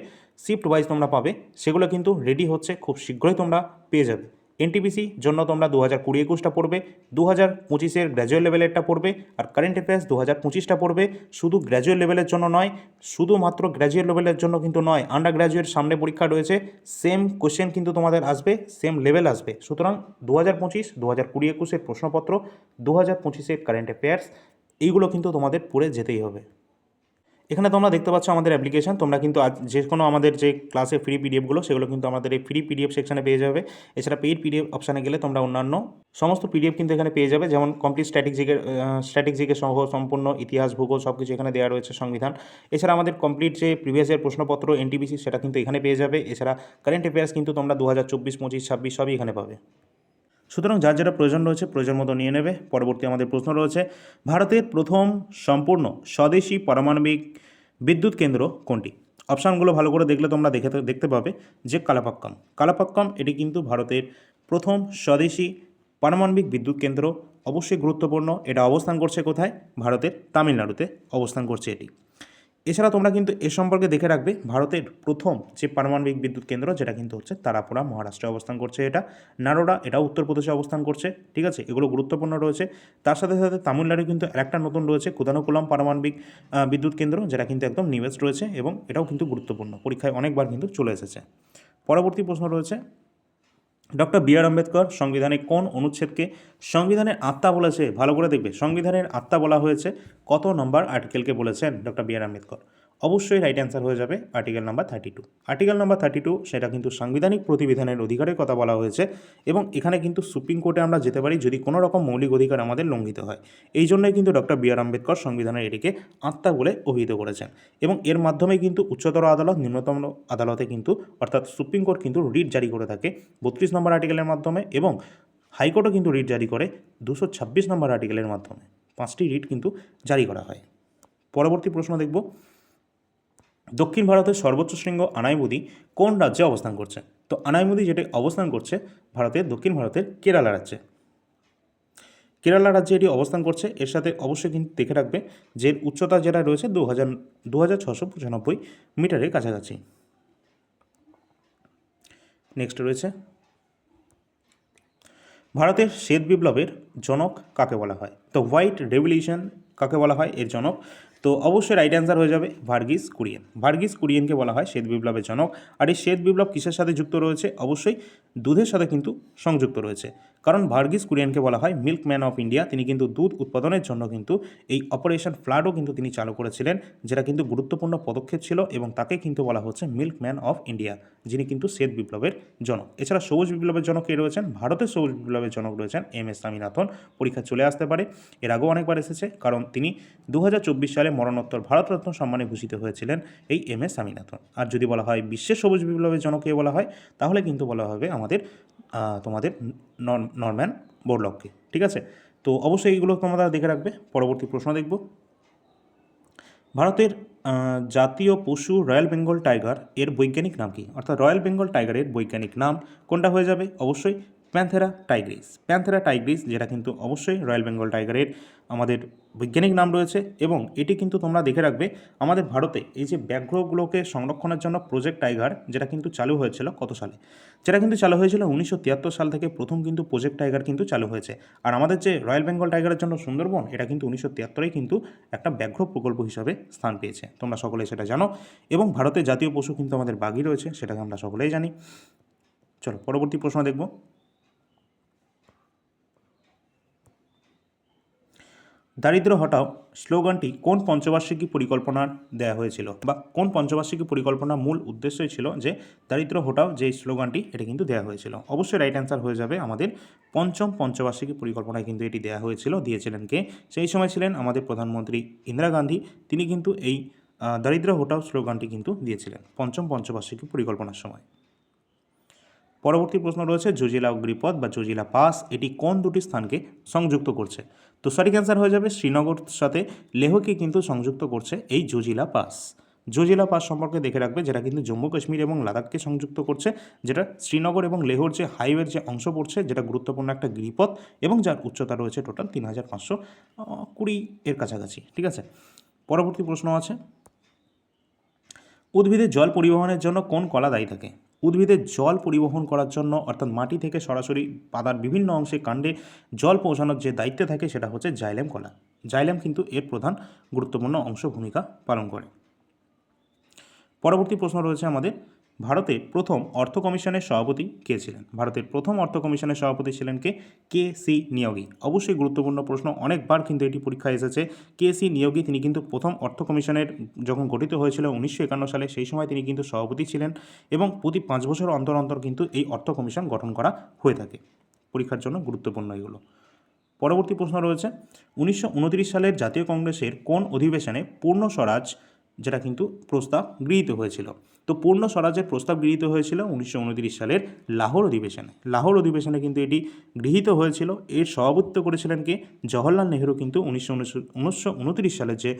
শিফট ওয়াইজ তোমরা পাবে, সেগুলো কিন্তু রেডি হচ্ছে, খুব শীঘ্রই তোমরা পেয়ে যাবে। এনটিপিসি জন্য তোমরা 2020-21টা পড়বে, 2025-এর গ্র্যাজুয়েট লেভেলেরটা পড়বে, আর কারেন্ট অ্যাফেয়ার্স 2025টা পড়বে। শুধু গ্র্যাজুয়েট লেভেলের জন্য নয়, শুধুমাত্র গ্র্যাজুয়েট লেভেলের জন্য কিন্তু নয়, আন্ডার গ্র্যাজুয়েট সামনে পরীক্ষা রয়েছে, সেম কোশ্চেন কিন্তু তোমাদের আসবে, সেম লেভেল আসবে। সুতরাং 2025, 2020-21-এর প্রশ্নপত্র, 2025-এর কারেন্ট অ্যাফেয়ার্স, এইগুলো কিন্তু তোমাদের পড়ে যেতেই হবে। এখানে তোমরা দেখতে পাচ্ছ আমাদের অ্যাপ্লিকেশন, তোমরা কিন্তু আজ যে কোনো আমাদের যে ক্লাসে ফ্রি পিডিএফগুলো, সেগুলো কিন্তু আমাদের এই ফ্রি পিডিএফ সেকশনে পেয়ে যাবে। এছাড়া পেইড পিডিএফ অপশানে গেলে তোমরা অন্যান্য সমস্ত পিডিএফ কিন্তু এখানে পেয়ে যাবে, যেমন কমপ্লিট স্ট্র্যাটেজিকের সহ সম্পূর্ণ ইতিহাস, ভূগোল সব কিছু এখানে দেওয়া রয়েছে, সংবিধান। এছাড়া আমাদের কমপ্লিট যে প্রিভিয়াস ইয়ার প্রশ্নপত্র এনটিপিসি, সেটা কিন্তু এখানে পেয়ে যাবে। এছাড়া কারেন্ট অ্যাফেয়ার্স কিন্তু তোমরা 2024, 25, 26 সবই এখানে পাবে। সুতরাং যার যেটা প্রয়োজন রয়েছে প্রয়োজন মতো নিয়ে নেবে। পরবর্তী আমাদের প্রশ্ন রয়েছে, ভারতের প্রথম সম্পূর্ণ স্বদেশী পারমাণবিক বিদ্যুৎ কেন্দ্র কোনটি? অপশানগুলো ভালো করে দেখলে তোমরা দেখতে পাবে যে কালাপাক্কাম এটি কিন্তু ভারতের প্রথম স্বদেশী পারমাণবিক বিদ্যুৎ কেন্দ্র, অবশ্যই গুরুত্বপূর্ণ। এটা অবস্থান করছে কোথায়? ভারতের তামিলনাড়ুতে অবস্থান করছে এটি। এছাড়া তোমরা কিন্তু এ সম্পর্কে দেখে রাখবে ভারতের প্রথম যে পারমাণবিক বিদ্যুৎ কেন্দ্র যেটা কিন্তু হচ্ছে তারাপুরা মহারাষ্ট্রে অবস্থান করছে, এটা নারোডা এটাও উত্তরপ্রদেশে অবস্থান করছে। ঠিক আছে, এগুলো গুরুত্বপূর্ণ রয়েছে। তার সাথে সাথে তামিলনাড়ু কিন্তু আরেকটা নতুন রয়েছে কুদানোকুলাম পারমাণবিক বিদ্যুৎ কেন্দ্র, যেটা কিন্তু একদম নিউয়েস্ট রয়েছে এবং এটাও কিন্তু গুরুত্বপূর্ণ, পরীক্ষায় অনেকবার কিন্তু চলে এসেছে। পরবর্তী প্রশ্ন রয়েছে, ডক্টর বি আর আম্বেদকর সংবিধানে কোন অনুচ্ছেদকে সংবিধানের আত্মা বলেছে? ভালো করে দেখবে, সংবিধানের আত্মা বলা হয়েছে কত নম্বর আর্টিকেলকে বলেছেন ডক্টর বি আর আম্বেদকর? অবশ্যই রাইট অ্যান্সার হয়ে যাবে আর্টিকেল নাম্বার 32। আর্টিকেল নাম্বার 32 সেটা কিন্তু সাংবিধানিক প্রতিবিধানের অধিকারের কথা বলা হয়েছে এবং এখানে কিন্তু সুপ্রিম কোর্টে আমরা যেতে পারি যদি কোনো রকম মৌলিক অধিকার আমাদের লঙ্ঘিত হয়। এই জন্যই কিন্তু ডক্টর বি আর আম্বেদকর সংবিধানের এটিকে আত্মা বলে অভিহিত করেছেন এবং এর মাধ্যমে কিন্তু উচ্চতর আদালত নিম্নতম আদালতে কিন্তু অর্থাৎ সুপ্রিম কোর্ট কিন্তু রিট জারি করে থাকে 32 নম্বর আর্টিকেলের মাধ্যমে এবং হাইকোর্টও কিন্তু রিট জারি করে 226 নম্বর আর্টিকেলের মাধ্যমে। 5টি রিট কিন্তু জারি করা হয়। পরবর্তী প্রশ্ন দেখব, দক্ষিণ ভারতের সর্বোচ্চ শৃঙ্গ আনাইমুদি কোন রাজ্যে অবস্থান করছে? তো আনাইমুদি যেটি অবস্থান করছে ভারতের দক্ষিণ ভারতের কেরালা রাজ্যে। কেরালা রাজ্যে এটি অবস্থান করছে। এর সাথে অবশ্যই কিন্তু দেখে রাখবে যে উচ্চতা যেটা রয়েছে 2695 মিটারের কাছাকাছি। নেক্সট রয়েছে, ভারতের শ্বেত বিপ্লবের জনক কাকে বলা হয়? তো হোয়াইট রেভলিউশন কাকে বলা হয় এর জনক? তো অবশ্যই রাইট অ্যান্সার হয়ে যাবে ভার্গিস কুরিয়েন। ভার্গিস কুরিয়েনকে বলা হয় শ্বেত বিপ্লবের জনক। আর এই শ্বেত বিপ্লব কিসের সাথে যুক্ত রয়েছে? অবশ্যই দুধের সাথে কিন্তু সংযুক্ত রয়েছে, কারণ ভার্গিস কুরিয়েনকে বলা হয় মিল্কম্যান অফ ইন্ডিয়া। তিনি কিন্তু দুধ উৎপাদনের জন্য কিন্তু এই অপারেশন ফ্লাডও কিন্তু তিনি চালু করেছিলেন, যেটা কিন্তু গুরুত্বপূর্ণ পদক্ষেপ ছিল এবং তাকে কিন্তু বলা হচ্ছে মিল্কম্যান অফ ইন্ডিয়া, যিনি কিন্তু শ্বেত বিপ্লবের জনক। এছাড়া সবুজ বিপ্লবের জনক কে রয়েছেন? ভারতের সবুজ বিপ্লবের জনক রয়েছেন এম এস স্বামীনাথন। পরীক্ষা চলে আসতে পারে, এর আগেও অনেকবার এসেছে, কারণ তিনি 2024 সালে মরণোত্তর ভারতরত্ন সম্মানে ভূষিত হয়েছিলেন এই এম এস স্বামীনাথন। আর যদি বলা হয় বিশ্বের সবুজ বিপ্লবের জনক কে বলা হয়, তাহলে কিন্তু বলা হবে আমাদের তোমাদের নরম্যান বোরলগকে। ঠিক আছে, তো অবশ্যই এইগুলো তোমরা দেখে রাখবে। পরবর্তী প্রশ্ন দেখব, ভারতের জাতীয় পশু রয়্যাল বেঙ্গল টাইগার এর বৈজ্ঞানিক নাম কি? অর্থাৎ রয়্যাল বেঙ্গল টাইগারের বৈজ্ঞানিক নাম কোনটা হয়ে যাবে? অবশ্যই প্যান্থেরা টাইগ্রিস। প্যান্থেরা টাইগ্রিস যেটা কিন্তু অবশ্যই রয়্যাল বেঙ্গল টাইগারের আমাদের বৈজ্ঞানিক নাম রয়েছে এবং এটি কিন্তু তোমরা দেখে রাখবে আমাদের ভারতে এই যে ব্যাঘ্রগুলোকে সংরক্ষণের জন্য প্রজেক্ট টাইগার যেটা কিন্তু চালু হয়েছিল কত সালে? যেটা কিন্তু চালু হয়েছিল 1973 সাল থেকে প্রথম কিন্তু প্রজেক্ট টাইগার কিন্তু চালু হয়েছে। আর আমাদের যে রয়্যাল বেঙ্গল টাইগারের জন্য সুন্দরবন, এটা কিন্তু 1973 কিন্তু একটা ব্যাঘ্র প্রকল্প হিসাবে স্থান পেয়েছে, তোমরা সকলেই সেটা জানো। এবং ভারতের জাতীয় পশু কিন্তু আমাদের বাঘই রয়েছে, সেটাকে আমরা সকলেই জানি। চলো পরবর্তী প্রশ্ন দেখব, দারিদ্র্য হটাও স্লোগানটি কোন পঞ্চবার্ষিকী পরিকল্পনার দেওয়া হয়েছিল, বা কোন পঞ্চবার্ষিকী পরিকল্পনার মূল উদ্দেশ্যই ছিল যে দারিদ্র্য হটাও যে স্লোগানটি এটা কিন্তু দেওয়া হয়েছিল? অবশ্যই রাইট অ্যান্সার হয়ে যাবে আমাদের পঞ্চম পঞ্চবার্ষিকী পরিকল্পনায় কিন্তু এটি দেওয়া হয়েছিল। দিয়েছিলেন কে? সেই সময় ছিলেন আমাদের প্রধানমন্ত্রী ইন্দিরা গান্ধী। তিনি কিন্তু এই দারিদ্র্য হটাও স্লোগানটি কিন্তু দিয়েছিলেন পঞ্চম পঞ্চবার্ষিকী পরিকল্পনার সময়। পরবর্তী প্রশ্ন রয়েছে, জোজিলা অগ্নিপথ বা জোজিলা পাস এটি কোন দুটি স্থানকে সংযুক্ত করছে? তো সঠিক অ্যান্সার হয়ে যাবে শ্রীনগর সাথে লেহকে কিন্তু সংযুক্ত করছে এই জোজিলা পাস। জোজিলা পাস সম্পর্কে দেখে রাখবে, যেটা কিন্তু জম্মু কাশ্মীর এবং লাদাখকে সংযুক্ত করছে, যেটা শ্রীনগর এবং লেহর যে হাইওয়ের যে অংশ পড়ছে, যেটা গুরুত্বপূর্ণ একটা গিরিপথ এবং যার উচ্চতা রয়েছে টোটাল 3520 এর কাছাকাছি। ঠিক আছে, পরবর্তী প্রশ্ন আছে, উদ্ভিদের জল পরিবহনের জন্য কোন কলা দায়ী থাকে? উদ্ভিদের জল পরিবহন করার জন্য অর্থাৎ মাটি থেকে সরাসরি পাতার বিভিন্ন অংশে কাণ্ডে জল পৌঁছানোর যে দায়িত্বে থাকে সেটা হচ্ছে জাইলেম কলা। জাইলেম কিন্তু এর প্রধান গুরুত্বপূর্ণ অংশ ভূমিকা পালন করে। পরবর্তী প্রশ্ন রয়েছে আমাদের, ভারতের প্রথম অর্থ কমিশনের সভাপতি কে ছিলেন? ভারতের প্রথম অর্থ কমিশনের সভাপতি ছিলেন কে? K C Niyogi. অবশ্যই গুরুত্বপূর্ণ প্রশ্ন, অনেকবার কিন্তু এটি পরীক্ষায় এসেছে। কে সি নিয়োগী তিনি কিন্তু প্রথম অর্থ কমিশনের যখন গঠিত হয়েছিল 1951 সালে, সেই সময় তিনি কিন্তু সভাপতি ছিলেন এবং প্রতি 5 বছর অন্তর অন্তর কিন্তু এই অর্থ কমিশন গঠন করা হয়ে থাকে। পরীক্ষার জন্য গুরুত্বপূর্ণ এগুলো। পরবর্তী প্রশ্ন রয়েছে, 1929 সালের জাতীয় কংগ্রেসের কোন অধিবেশনে পূর্ণ স্বরাজ যেটা কিন্তু প্রস্তাব গৃহীত হয়েছিল? তো পূর্ণ স্বরাজের প্রস্তাব গৃহীত হয়েছিল 1929 সালের লাহোর অধিবেশনে। লাহোর অধিবেশনে কিন্তু এটি গৃহীত হয়েছিল। এর সভাপতিত্ব করেছিলেন কে? জওহরলাল নেহরু কিন্তু 1929 সালের যে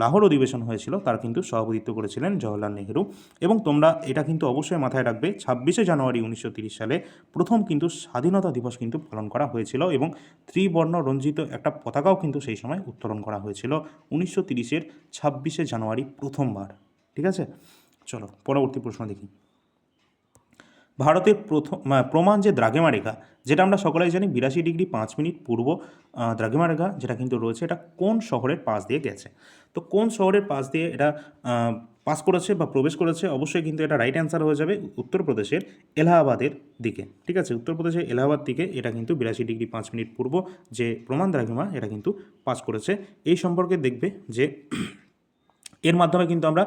লাহোর অধিবেশন হয়েছিল তার কিন্তু সভাপতিত্ব করেছিলেন জওহরলাল নেহরু। এবং তোমরা এটা কিন্তু অবশ্যই মাথায় রাখবে, 26শে জানুয়ারি 1930 সালে প্রথম কিন্তু স্বাধীনতা দিবস কিন্তু পালন করা হয়েছিল এবং ত্রিবর্ণ রঞ্জিত একটা পতাকাও কিন্তু সেই সময় উত্তোলন করা হয়েছিল 1930-এর 26শে জানুয়ারি প্রথমবার। ঠিক আছে, চলো পরবর্তী প্রশ্ন দেখি। ভারতের প্রমাণ যে দ্রাঘিমা রেখা, যেটা আমরা সকলেই জানি 82 ডিগ্রি 5 মিনিট পূর্ব দ্রাঘিমা রেখা যেটা কিন্তু রয়েছে, এটা কোন শহরের পাশ দিয়ে গেছে? তো কোন শহরের পাশ দিয়ে এটা পাস করেছে বা প্রবেশ করেছে? অবশ্যই কিন্তু এটা রাইট অ্যান্সার হয়ে যাবে উত্তরপ্রদেশের এলাহাবাদের দিকে। ঠিক আছে, উত্তরপ্রদেশের এলাহাবাদ দিকে এটা কিন্তু 82 ডিগ্রি 5 মিনিট পূর্ব যে প্রমাণ দ্রাঘিমা এটা কিন্তু পাস করেছে। এই সম্পর্কে দেখবে যে এর মাধ্যমে কিন্তু আমরা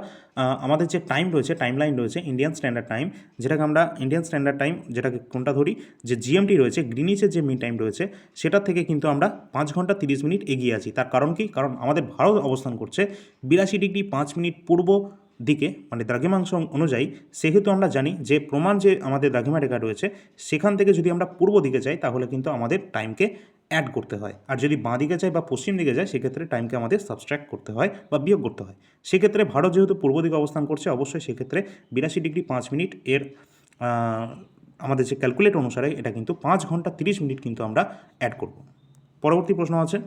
আমাদের যে টাইম রয়েছে, টাইম লাইন রয়েছে, ইন্ডিয়ান স্ট্যান্ডার্ড টাইম, যেটাকে আমরা ইন্ডিয়ান স্ট্যান্ডার্ড টাইম যেটাকে কোনটা ধরি, যে জিএমটি রয়েছে, গ্রিনিচের যে মিন টাইম রয়েছে, সেটার থেকে কিন্তু আমরা 5 ঘন্টা 30 মিনিট এগিয়ে আছি। তার কারণ কি? কারণ আমাদের ভারত অবস্থান করছে 82 ডিগ্রি 5 মিনিট পূর্ব দিকে, মানে দ্রাঘিমাংশ অনুযায়ী। সেহেতু আমরা জানি যে প্রমাণ যে আমাদের দ্রাঘিমা রেখা রয়েছে, সেখান থেকে যদি আমরা পূর্ব দিকে যাই তাহলে কিন্তু আমাদের টাইমকে অ্যাড করতে হয়, আর যদি বাঁ দিকে যায় বা পশ্চিম দিকে যায় সেক্ষেত্রে টাইমকে আমাদের সাবস্ট্র্যাক্ট করতে হয় বা বিয়োগ করতে হয়। সেক্ষেত্রে ভারত যেহেতু পূর্ব দিকে অবস্থান করছে, অবশ্যই সেক্ষেত্রে 82 ডিগ্রি 5 মিনিট এর আমাদের যে ক্যালকুলেট অনুসারে এটা কিন্তু 5 ঘন্টা 30 মিনিট কিন্তু আমরা অ্যাড করব। পরবর্তী প্রশ্ন আছে,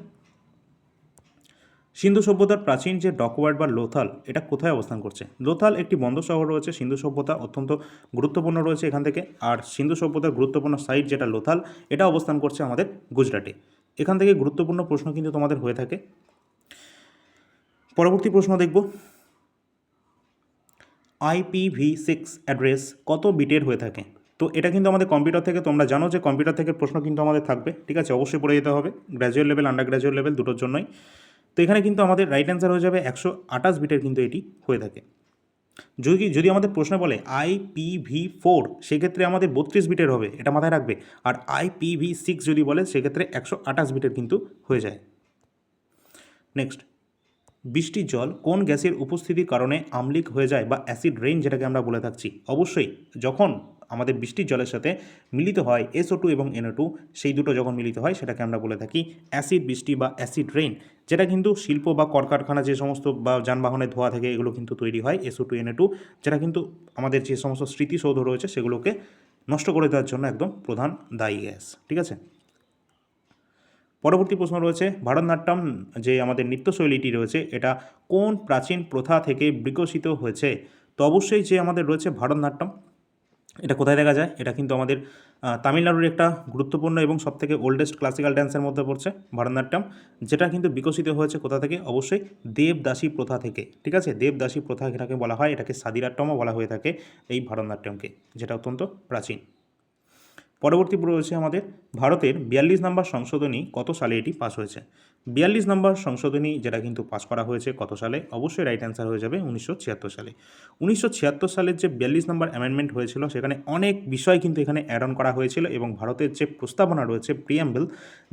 সিন্ধু সভ্যতার প্রাচীন যে ডকওয়ার্ড বা লোথাল, এটা কোথায় অবস্থান করছে? লোথাল একটি বন্দর শহর রয়েছে, সিন্ধু সভ্যতা অত্যন্ত গুরুত্বপূর্ণ রয়েছে এখান থেকে। আর সিন্ধু সভ্যতার গুরুত্বপূর্ণ সাইট যেটা লোথাল, এটা অবস্থান করছে আমাদের গুজরাটে। এখান থেকে গুরুত্বপূর্ণ প্রশ্ন কিন্তু তোমাদের হয়ে থাকে। পরবর্তী প্রশ্ন দেখব, IPv6 অ্যাড্রেস কত বিটের হয়ে থাকে? তো এটা কিন্তু আমাদের কম্পিউটার থেকে, তোমরা জানো যে কম্পিউটার থেকে প্রশ্ন কিন্তু আমাদের থাকবে। ঠিক আছে, অবশ্যই পড়ে যেতে হবে, graduate level, under graduate level দুটোর জন্যই। তো এখানে কিন্তু আমাদের রাইট অ্যান্সার হয়ে যাবে 128 বিটের কিন্তু এটি হয়ে থাকে। যদি আমাদের প্রশ্ন বলে IPv4, সেক্ষেত্রে আমাদের 32 বিটের হবে, এটা মাথায় রাখবে। আর IPv6 যদি বলে সেক্ষেত্রে 128 বিটের কিন্তু হয়ে যায়। নেক্সট, বৃষ্টির জল কোন গ্যাসের উপস্থিতির কারণে আম্লিক হয়ে যায় বা অ্যাসিড রেইন যেটাকে আমরা বলে থাকছি? অবশ্যই যখন আমাদের বৃষ্টির জলের সাথে মিলিত হয় SO2 এবং NO2, সেই দুটো যখন মিলিত হয় সেটাকে আমরা বলে থাকি অ্যাসিড বৃষ্টি বা অ্যাসিড রেইন। যেটা কিন্তু শিল্প বা কলকারখানা যে সমস্ত বা যানবাহনের ধোয়া থেকে এগুলো কিন্তু তৈরি হয় SO2 NO2, যেটা কিন্তু আমাদের যে সমস্ত স্মৃতিসৌধ রয়েছে সেগুলোকে নষ্ট করে দেওয়ার জন্য একদম প্রধান দায়ী গ্যাস। ঠিক আছে, পরবর্তী প্রশ্ন রয়েছে, ভারতনাট্যম যে আমাদের নৃত্যশৈলীটি রয়েছে, এটা কোন প্রাচীন প্রথা থেকে বিকশিত হয়েছে? তো অবশ্যই যে আমাদের রয়েছে ভারতনাট্যম, এটা কোথায় দেখা যায়? এটা কিন্তু আমাদের তামিলনাড়ুর একটা গুরুত্বপূর্ণ এবং সবথেকে ওল্ডেস্ট ক্লাসিক্যাল ড্যান্সের মধ্যে পড়ছে ভারতনাট্যম, যেটা কিন্তু বিকশিত হয়েছে কোথা থেকে? অবশ্যই দেবদাসী প্রথা থেকে। ঠিক আছে, দেবদাসী প্রথা এটাকে বলা হয়, এটাকে সাদিরাট্যমও বলা হয়ে থাকে এই ভারতনাট্যমকে, যেটা অত্যন্ত প্রাচীন। পরবর্তী রয়েছে আমাদের, ভারতের 42 নম্বর সংশোধনী কত সালে এটি পাস হয়েছে? 42 নম্বর সংশোধনী যেটা কিন্তু পাস করা হয়েছে কত সালে? অবশ্যই রাইট অ্যান্সার হয়ে যাবে 1976 সালে। 1976 সালের যে 42 নম্বর অ্যামেন্ডমেন্ট হয়েছিল, সেখানে অনেক বিষয় কিন্তু এখানে অ্যাড অন করা হয়েছিল এবং ভারতের যে প্রস্তাবনা রয়েছে প্রিয়াম্বল,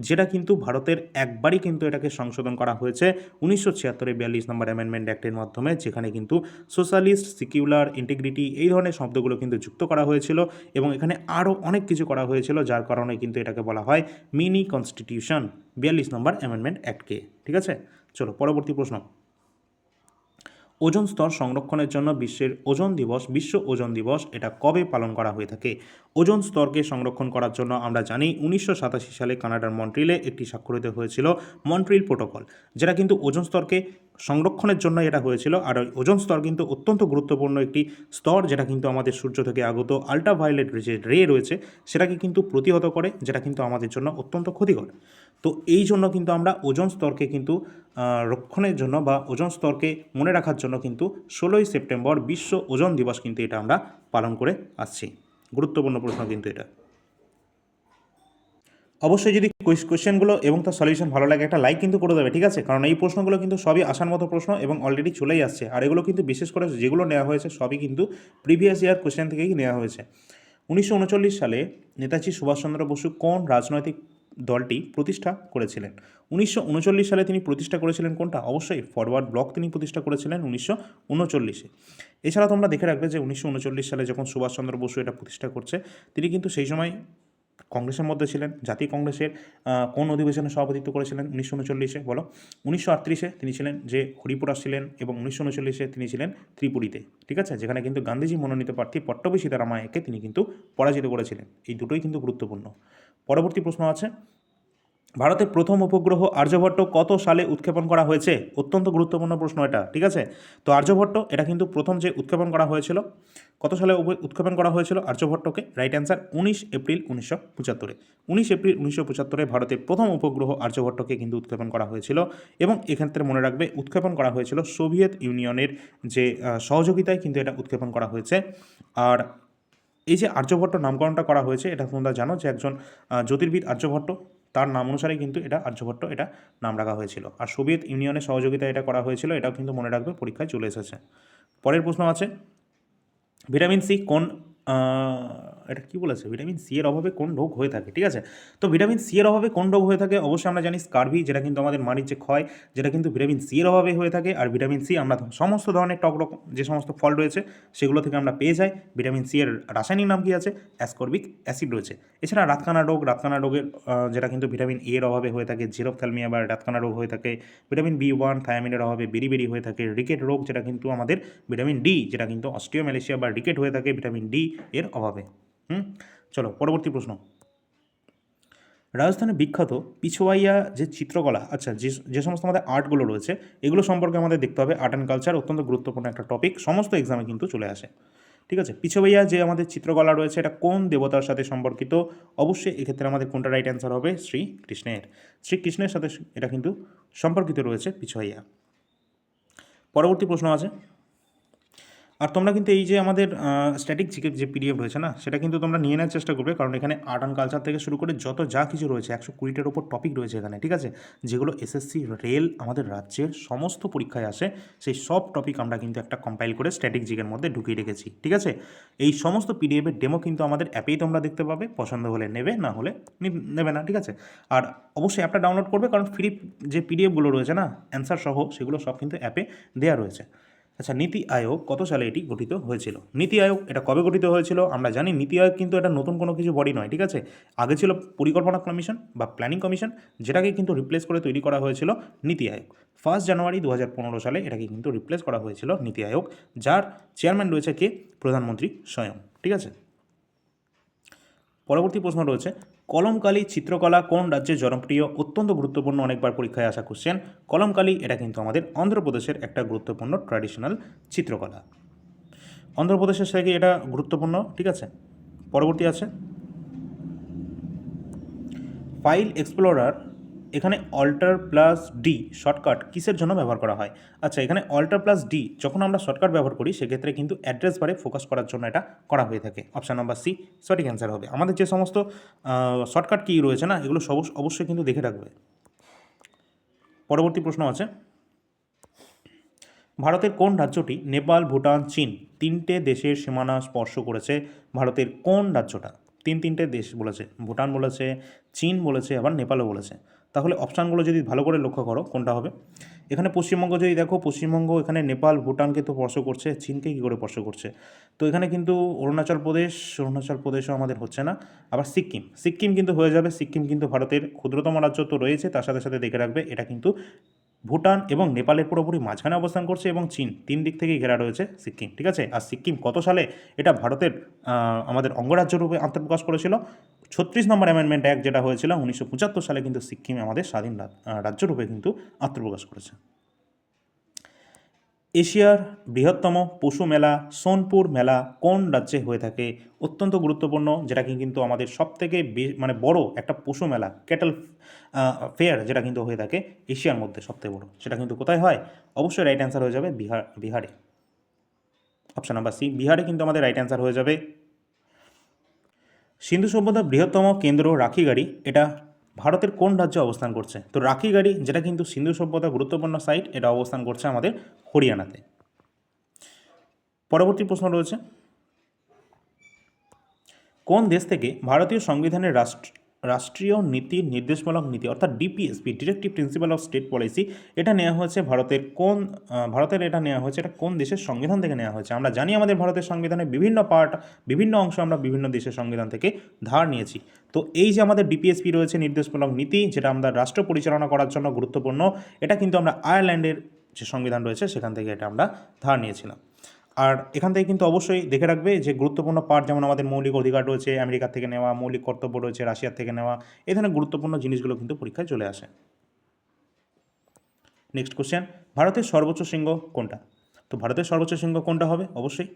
যেটা কিন্তু ভারতের একবারই কিন্তু এটাকে সংশোধন করা হয়েছে 1976 42 নম্বর অ্যামেন্ডমেন্ট অ্যাক্টের মাধ্যমে, যেখানে কিন্তু সোশ্যালিস্ট, সিকিউলার, ইন্টিগ্রিটি এই ধরনের শব্দগুলো কিন্তু যুক্ত করা হয়েছিল এবং এখানে আরও অনেক কিছু করা হয়েছিল, যার কারণে কিন্তু এটাকে বলা হয় মিনি কনস্টিটিউশন 42 নম্বর অ্যামেন্ডমেন্ট অ্যাক্টকে। ঠিক আছে, চলো পরবর্তী প্রশ্ন, ওজোন স্তর সংরক্ষণের জন্য বিশ্ব ওজোন দিবস এটা কবে পালন করা হয়ে থাকে? ওজোন স্তরকে সংরক্ষণ করার জন্য আমরা জানি 1987 সালে কানাডার মন্ট্রিলে একটি স্বাক্ষরিত হয়েছিল মন্ট্রিল প্রোটোকল, যেটা কিন্তু ওজোন স্তরকে সংরক্ষণের জন্য এটা হয়েছিল। আর ওজোন স্তর কিন্তু অত্যন্ত গুরুত্বপূর্ণ একটি স্তর, যেটা কিন্তু আমাদের সূর্য থেকে আগত আল্ট্রাভায়োলেট যে রে রয়েছে সেটাকে কিন্তু প্রতিহত করে, যেটা কিন্তু আমাদের জন্য অত্যন্ত ক্ষতিকর। তো এই জন্য কিন্তু আমরা ওজোন স্তরকে কিন্তু রক্ষণের জন্য বা ওজোন স্তরকে মনে রাখার জন্য কিন্তু 16ই সেপ্টেম্বর বিশ্ব ওজোন দিবস কিন্তু এটা আমরা পালন করে আসছি। গুরুত্বপূর্ণ প্রশ্ন কিন্তু এটা। অবশ্যই যদি কোয়েশ্চেনগুলো এবং তার সলিউশন ভালো লাগে একটা লাইক কিন্তু করে দেবে। ঠিক আছে, কারণ এই প্রশ্নগুলো কিন্তু সবই আসার মতো প্রশ্ন এবং অলরেডি চলেই আসছে। আর এগুলো কিন্তু বিশেষ করে যেগুলো নেওয়া হয়েছে সবই কিন্তু প্রিভিয়াস ইয়ার কোয়েশ্চেন থেকেই নেওয়া হয়েছে। 1939 সালে নেতাজি সুভাষচন্দ্র বসু কোন রাজনৈতিক দলটি প্রতিষ্ঠা করেছিলেন? 1939 সালে তিনি প্রতিষ্ঠা করেছিলেন কোনটা? অবশ্যই ফরওয়ার্ড ব্লক তিনি প্রতিষ্ঠা করেছিলেন 1939-এ। এছাড়া তোমরা দেখে রাখবে যে 1939 সালে যখন সুভাষচন্দ্র বসু এটা প্রতিষ্ঠা করছে, তিনি কিন্তু সেই সময় কংগ্রেসের মধ্যে ছিলেন। জাতীয় কংগ্রেসের কোন অধিবেশনে সভাপতিত্ব করেছিলেন 1939-এ? বলো। 1938-এ তিনি ছিলেন যে হরিপুরা ছিলেন, এবং 1939-এ তিনি ছিলেন ত্রিপুরীতে, ঠিক আছে, যেখানে কিন্তু গান্ধীজি মনোনীত প্রার্থী পট্টবী সীতারামায়াকে তিনি কিন্তু পরাজিত করেছিলেন। এই দুটোই কিন্তু গুরুত্বপূর্ণ। পরবর্তী প্রশ্ন আছে, ভারতের প্রথম উপগ্রহ আর্যভট্ট কত সালে উৎক্ষেপণ করা হয়েছে? অত্যন্ত গুরুত্বপূর্ণ প্রশ্ন এটা, ঠিক আছে। তো আর্যভট্ট এটা কিন্তু প্রথম যে উৎক্ষেপণ করা হয়েছিল, কত সালে উৎক্ষেপণ করা হয়েছিল আর্যভট্টকে? রাইট অ্যান্সার 19 এপ্রিল 1975-এ। 19 এপ্রিল 1975-এ ভারতের প্রথম উপগ্রহ আর্যভট্টকে কিন্তু উৎক্ষেপণ করা হয়েছিল, এবং এক্ষেত্রে মনে রাখবে উৎক্ষেপণ করা হয়েছিল সোভিয়েত ইউনিয়নের যে সহযোগিতায় কিন্তু এটা উৎক্ষেপণ করা হয়েছে। আর এই যে আর্যভট্ট নামকরণটা করা হয়েছে, এটা তোমরা জানো যে একজন জ্যোতির্বিদ আর্যভট্ট, তার নাম অনুসারেই কিন্তু এটা আর্যভট্ট এটা নাম রাখা হয়েছিল। আর সোভিয়েত ইউনিয়নের সহযোগিতায় এটা করা হয়েছিল, এটাও কিন্তু মনে রাখবে, পরীক্ষায় চলে এসেছে। পরের প্রশ্ন আছে, ভিটামিন সি কোন এটা কী বলেছে, ভিটামিন সি এর অভাবে কোন রোগ হয়ে থাকে? ঠিক আছে, তো ভিটামিন সি এর অভাবে কোন রোগ হয়ে থাকে? অবশ্যই আমরা জানি স্কারভি, যেটা কিন্তু আমাদের মাড়ির যে ক্ষয়, যেটা কিন্তু ভিটামিন সি এর অভাবে হয়ে থাকে। আর ভিটামিন সি আমরা সমস্ত ধরনের টক রকম যে সমস্ত ফল রয়েছে সেগুলো থেকে আমরা পেয়ে যাই। ভিটামিন সি এর রাসায়নিক নাম কী আছে? অ্যাসকর্বিক অ্যাসিড রয়েছে। এছাড়া রাতকানা রাতকানা রোগের যেটা কিন্তু ভিটামিন এ এর অভাবে হয়ে থাকে, জেরোফথ্যালমিয়া বা রাতকানা রোগ হয়ে থাকে। ভিটামিন বি1 থায়ামিনের অভাবে বেরি হয়ে থাকে। রিকেট রোগ, যেটা কিন্তু আমাদের ভিটামিন ডি, যেটা কিন্তু অস্টিওম্যালেশিয়া বা রিকেট হয়ে থাকে ভিটামিন ডি এর অভাবে। চলো পরবর্তী প্রশ্ন, রাজস্থানে বিখ্যাত পিছুয়াইয়া যে চিত্রকলা, আচ্ছা, যে সমস্ত আমাদের আর্টগুলো রয়েছে এগুলো সম্পর্কে আমাদের দেখতে হবে। আর্ট অ্যান্ড কালচার অত্যন্ত গুরুত্বপূর্ণ একটা টপিক, সমস্ত এক্সামে কিন্তু চলে আসে, ঠিক আছে। পিছুয়াইয়া যে আমাদের চিত্রকলা রয়েছে এটা কোন দেবতার সাথে সম্পর্কিত? অবশ্যই এক্ষেত্রে আমাদের কোনটা রাইট অ্যান্সার হবে? শ্রীকৃষ্ণের সাথে এটা কিন্তু সম্পর্কিত রয়েছে পিছুয়াইয়া। পরবর্তী প্রশ্ন আছে, আর তোমরা কিন্তু এই যে আমাদের স্ট্যাটিক জিকের যে পিডিএফ রয়েছে না, সেটা কিন্তু তোমরা নিয়ে নেওয়ার চেষ্টা করবে, কারণ এখানে আর্ট অ্যান্ড কালচার থেকে শুরু করে যত যা কিছু রয়েছে 120টার ওপর টপিক রয়েছে এখানে, ঠিক আছে, যেগুলো এসএসসি রেল আমাদের রাজ্যের সমস্ত পরীক্ষায় আসে, সেই সব টপিক আমরা কিন্তু একটা কম্পাইল করে স্ট্যাটিক জিকের মধ্যে ঢুকিয়ে রেখেছি, ঠিক আছে। এই সমস্ত পিডিএফের ডেমো কিন্তু আমাদের অ্যাপেই তোমরা দেখতে পাবে, পছন্দ হলে নেবে, না হলে নেবে না, ঠিক আছে। আর অবশ্যই অ্যাপটা ডাউনলোড করবে, কারণ ফ্রি যে পিডিএফগুলো রয়েছে না অ্যান্সার সহ, সেগুলো সব কিন্তু অ্যাপে দেওয়া রয়েছে। আচ্ছা, নীতি আয়োগ কত সালে এটি গঠিত হয়েছিল? নীতি আয়োগ এটা কবে গঠিত হয়েছিল? আমরা জানি নীতি আয়োগ কিন্তু এটা নতুন কোনো কিছু বডি নয়, ঠিক আছে। আগে ছিল পরিকল্পনা কমিশন বা প্ল্যানিং কমিশন, যেটাকে কিন্তু রিপ্লেস করে তৈরি করা হয়েছিল নীতি আয়োগ। 1 জানুয়ারি 2015 সালে এটাকে কিন্তু রিপ্লেস করা হয়েছিল নীতি আয়োগ, যার চেয়ারম্যান রয়েছে কে? প্রধানমন্ত্রী স্বয়ং, ঠিক আছে। পরবর্তী প্রশ্ন রয়েছে, কলমকালী চিত্রকলা কোন রাজ্যে জনপ্রিয়? অত্যন্ত গুরুত্বপূর্ণ, অনেকবার পরীক্ষায় আসা কোশ্চেন। কলমকালী এটা কিন্তু আমাদের অন্ধ্রপ্রদেশের একটা গুরুত্বপূর্ণ ট্র্যাডিশনাল চিত্রকলা, অন্ধ্রপ্রদেশের থেকে এটা গুরুত্বপূর্ণ, ঠিক আছে। পরবর্তী আছে, ফাইল এক্সপ্লোরার এখানে অল্টার প্লাস ডি শর্টকাট কিসের জন্য ব্যবহার করা হয়? আচ্ছা, এখানে অল্টার প্লাস ডি যখন আমরা শর্টকাট ব্যবহার করি, সেক্ষেত্রে কিন্তু অ্যাড্রেস বারে ফোকাস করার জন্য এটা করা হয়ে থাকে। অপশান নাম্বার সি সঠিক অ্যান্সার হবে। আমাদের যে সমস্ত শর্টকাট কি রয়েছে না, এগুলো অবশ্যই কিন্তু দেখে রাখবে। পরবর্তী প্রশ্ন আছে, ভারতের কোন রাজ্যটি নেপাল, ভুটান, চীন তিনটে দেশের সীমানা স্পর্শ করেছে? ভারতের কোন রাজ্যটা? তিনটে দেশ বলেছে, ভুটান বলেছে, চীন বলেছে, আবার নেপালও বলেছে। তাহলে অপশানগুলো যদি ভালো করে লক্ষ্য করো, কোনটা হবে? এখানে পশ্চিমবঙ্গ যদি দেখো, পশ্চিমবঙ্গ এখানে নেপাল, ভুটানকে তো স্পর্শ করছে, চীনকে কী করে স্পর্শ করছে? তো এখানে কিন্তু অরুণাচল প্রদেশও আমাদের হচ্ছে না। আবার সিক্কিম কিন্তু হয়ে যাবে। সিক্কিম কিন্তু ভারতের ক্ষুদ্রতম রাজ্য তো রয়েছে, তার সাথে সাথে দেখে রাখবে এটা কিন্তু ভুটান এবং নেপালের পুরোপুরি মাঝখানে অবস্থান করছে, এবং চীন, তিন দিক থেকেই ঘেরা রয়েছে সিক্কিম, ঠিক আছে। আর সিক্কিম কত সালে এটা ভারতের আমাদের অঙ্গরাজ্য রূপে আত্মপ্রকাশ করেছিল? 36 নম্বর অ্যামেন্ডমেন্ট অ্যাক্ট যেটা হয়েছিল 1975 সালে, কিন্তু সিক্কিম আমাদের স্বাধীন রাজ্য রূপে কিন্তু আত্মপ্রকাশ করেছে। এশিয়ার বৃহত্তম পশু মেলা সোনপুর মেলা কোন রাজ্যে হয়ে থাকে? অত্যন্ত গুরুত্বপূর্ণ, যেটাকে কিন্তু আমাদের সবথেকে মানে বড় একটা পশু মেলা, ক্যাটল ফেয়ার, যেটা কিন্তু হয়ে থাকে এশিয়ার মধ্যে সবথেকে বড়, সেটা কিন্তু কোথায় হয়? অবশ্যই রাইট অ্যান্সার হয়ে যাবে বিহারে। অপশান নাম্বার সি, বিহারে কিন্তু আমাদের রাইট অ্যান্সার হয়ে যাবে। সিন্ধু সভ্যতার বৃহত্তম কেন্দ্র রাখিগাড়ি এটা ভারতের কোন রাজ্যে অবস্থান করছে? তো রাখিগাড়ি যেটা কিন্তু সিন্ধু সভ্যতার গুরুত্বপূর্ণ সাইট, এটা অবস্থান করছে আমাদের হরিয়ানাতে। পরবর্তী প্রশ্ন রয়েছে, কোন দেশ থেকে ভারতীয় সংবিধানের রাষ্ট্রীয় নীতি নির্দেশমূলক নীতি অর্থাৎ DPSP, directive principal of state policy, এটা নেওয়া হয়েছে ভারতের এটা নেওয়া হয়েছে, এটা কোন দেশের সংবিধান থেকে নেওয়া হয়েছে? আমরা জানি আমাদের ভারতের সংবিধানের বিভিন্ন পার্ট, বিভিন্ন অংশ আমরা বিভিন্ন দেশের সংবিধান থেকে ধার নিয়েছি। তো এই যে আমাদের ডিপিএসপি রয়েছে, নির্দেশমূলক নীতি, যেটা আমরা রাষ্ট্র পরিচালনা করার জন্য গুরুত্বপূর্ণ, এটা কিন্তু আমরা আয়ারল্যান্ডের যে সংবিধান রয়েছে সেখান থেকে এটা আমরা ধার নিয়েছিলাম। আর এখান থেকে কিন্তু অবশ্যই দেখে রাখবে যে গুরুত্বপূর্ণ পার্ট, যেমন আমাদের মৌলিক অধিকার রয়েছে আমেরিকা থেকে নেওয়া, মৌলিক কর্তব্য রয়েছে রাশিয়ার থেকে নেওয়া, এই ধরনের গুরুত্বপূর্ণ জিনিসগুলো কিন্তু পরীক্ষায় চলে আসে। নেক্সট কোশ্চেন, ভারতের সর্বোচ্চ শৃঙ্গ কোনটা? তো ভারতের সর্বোচ্চ শৃঙ্গ কোনটা হবে? অবশ্যই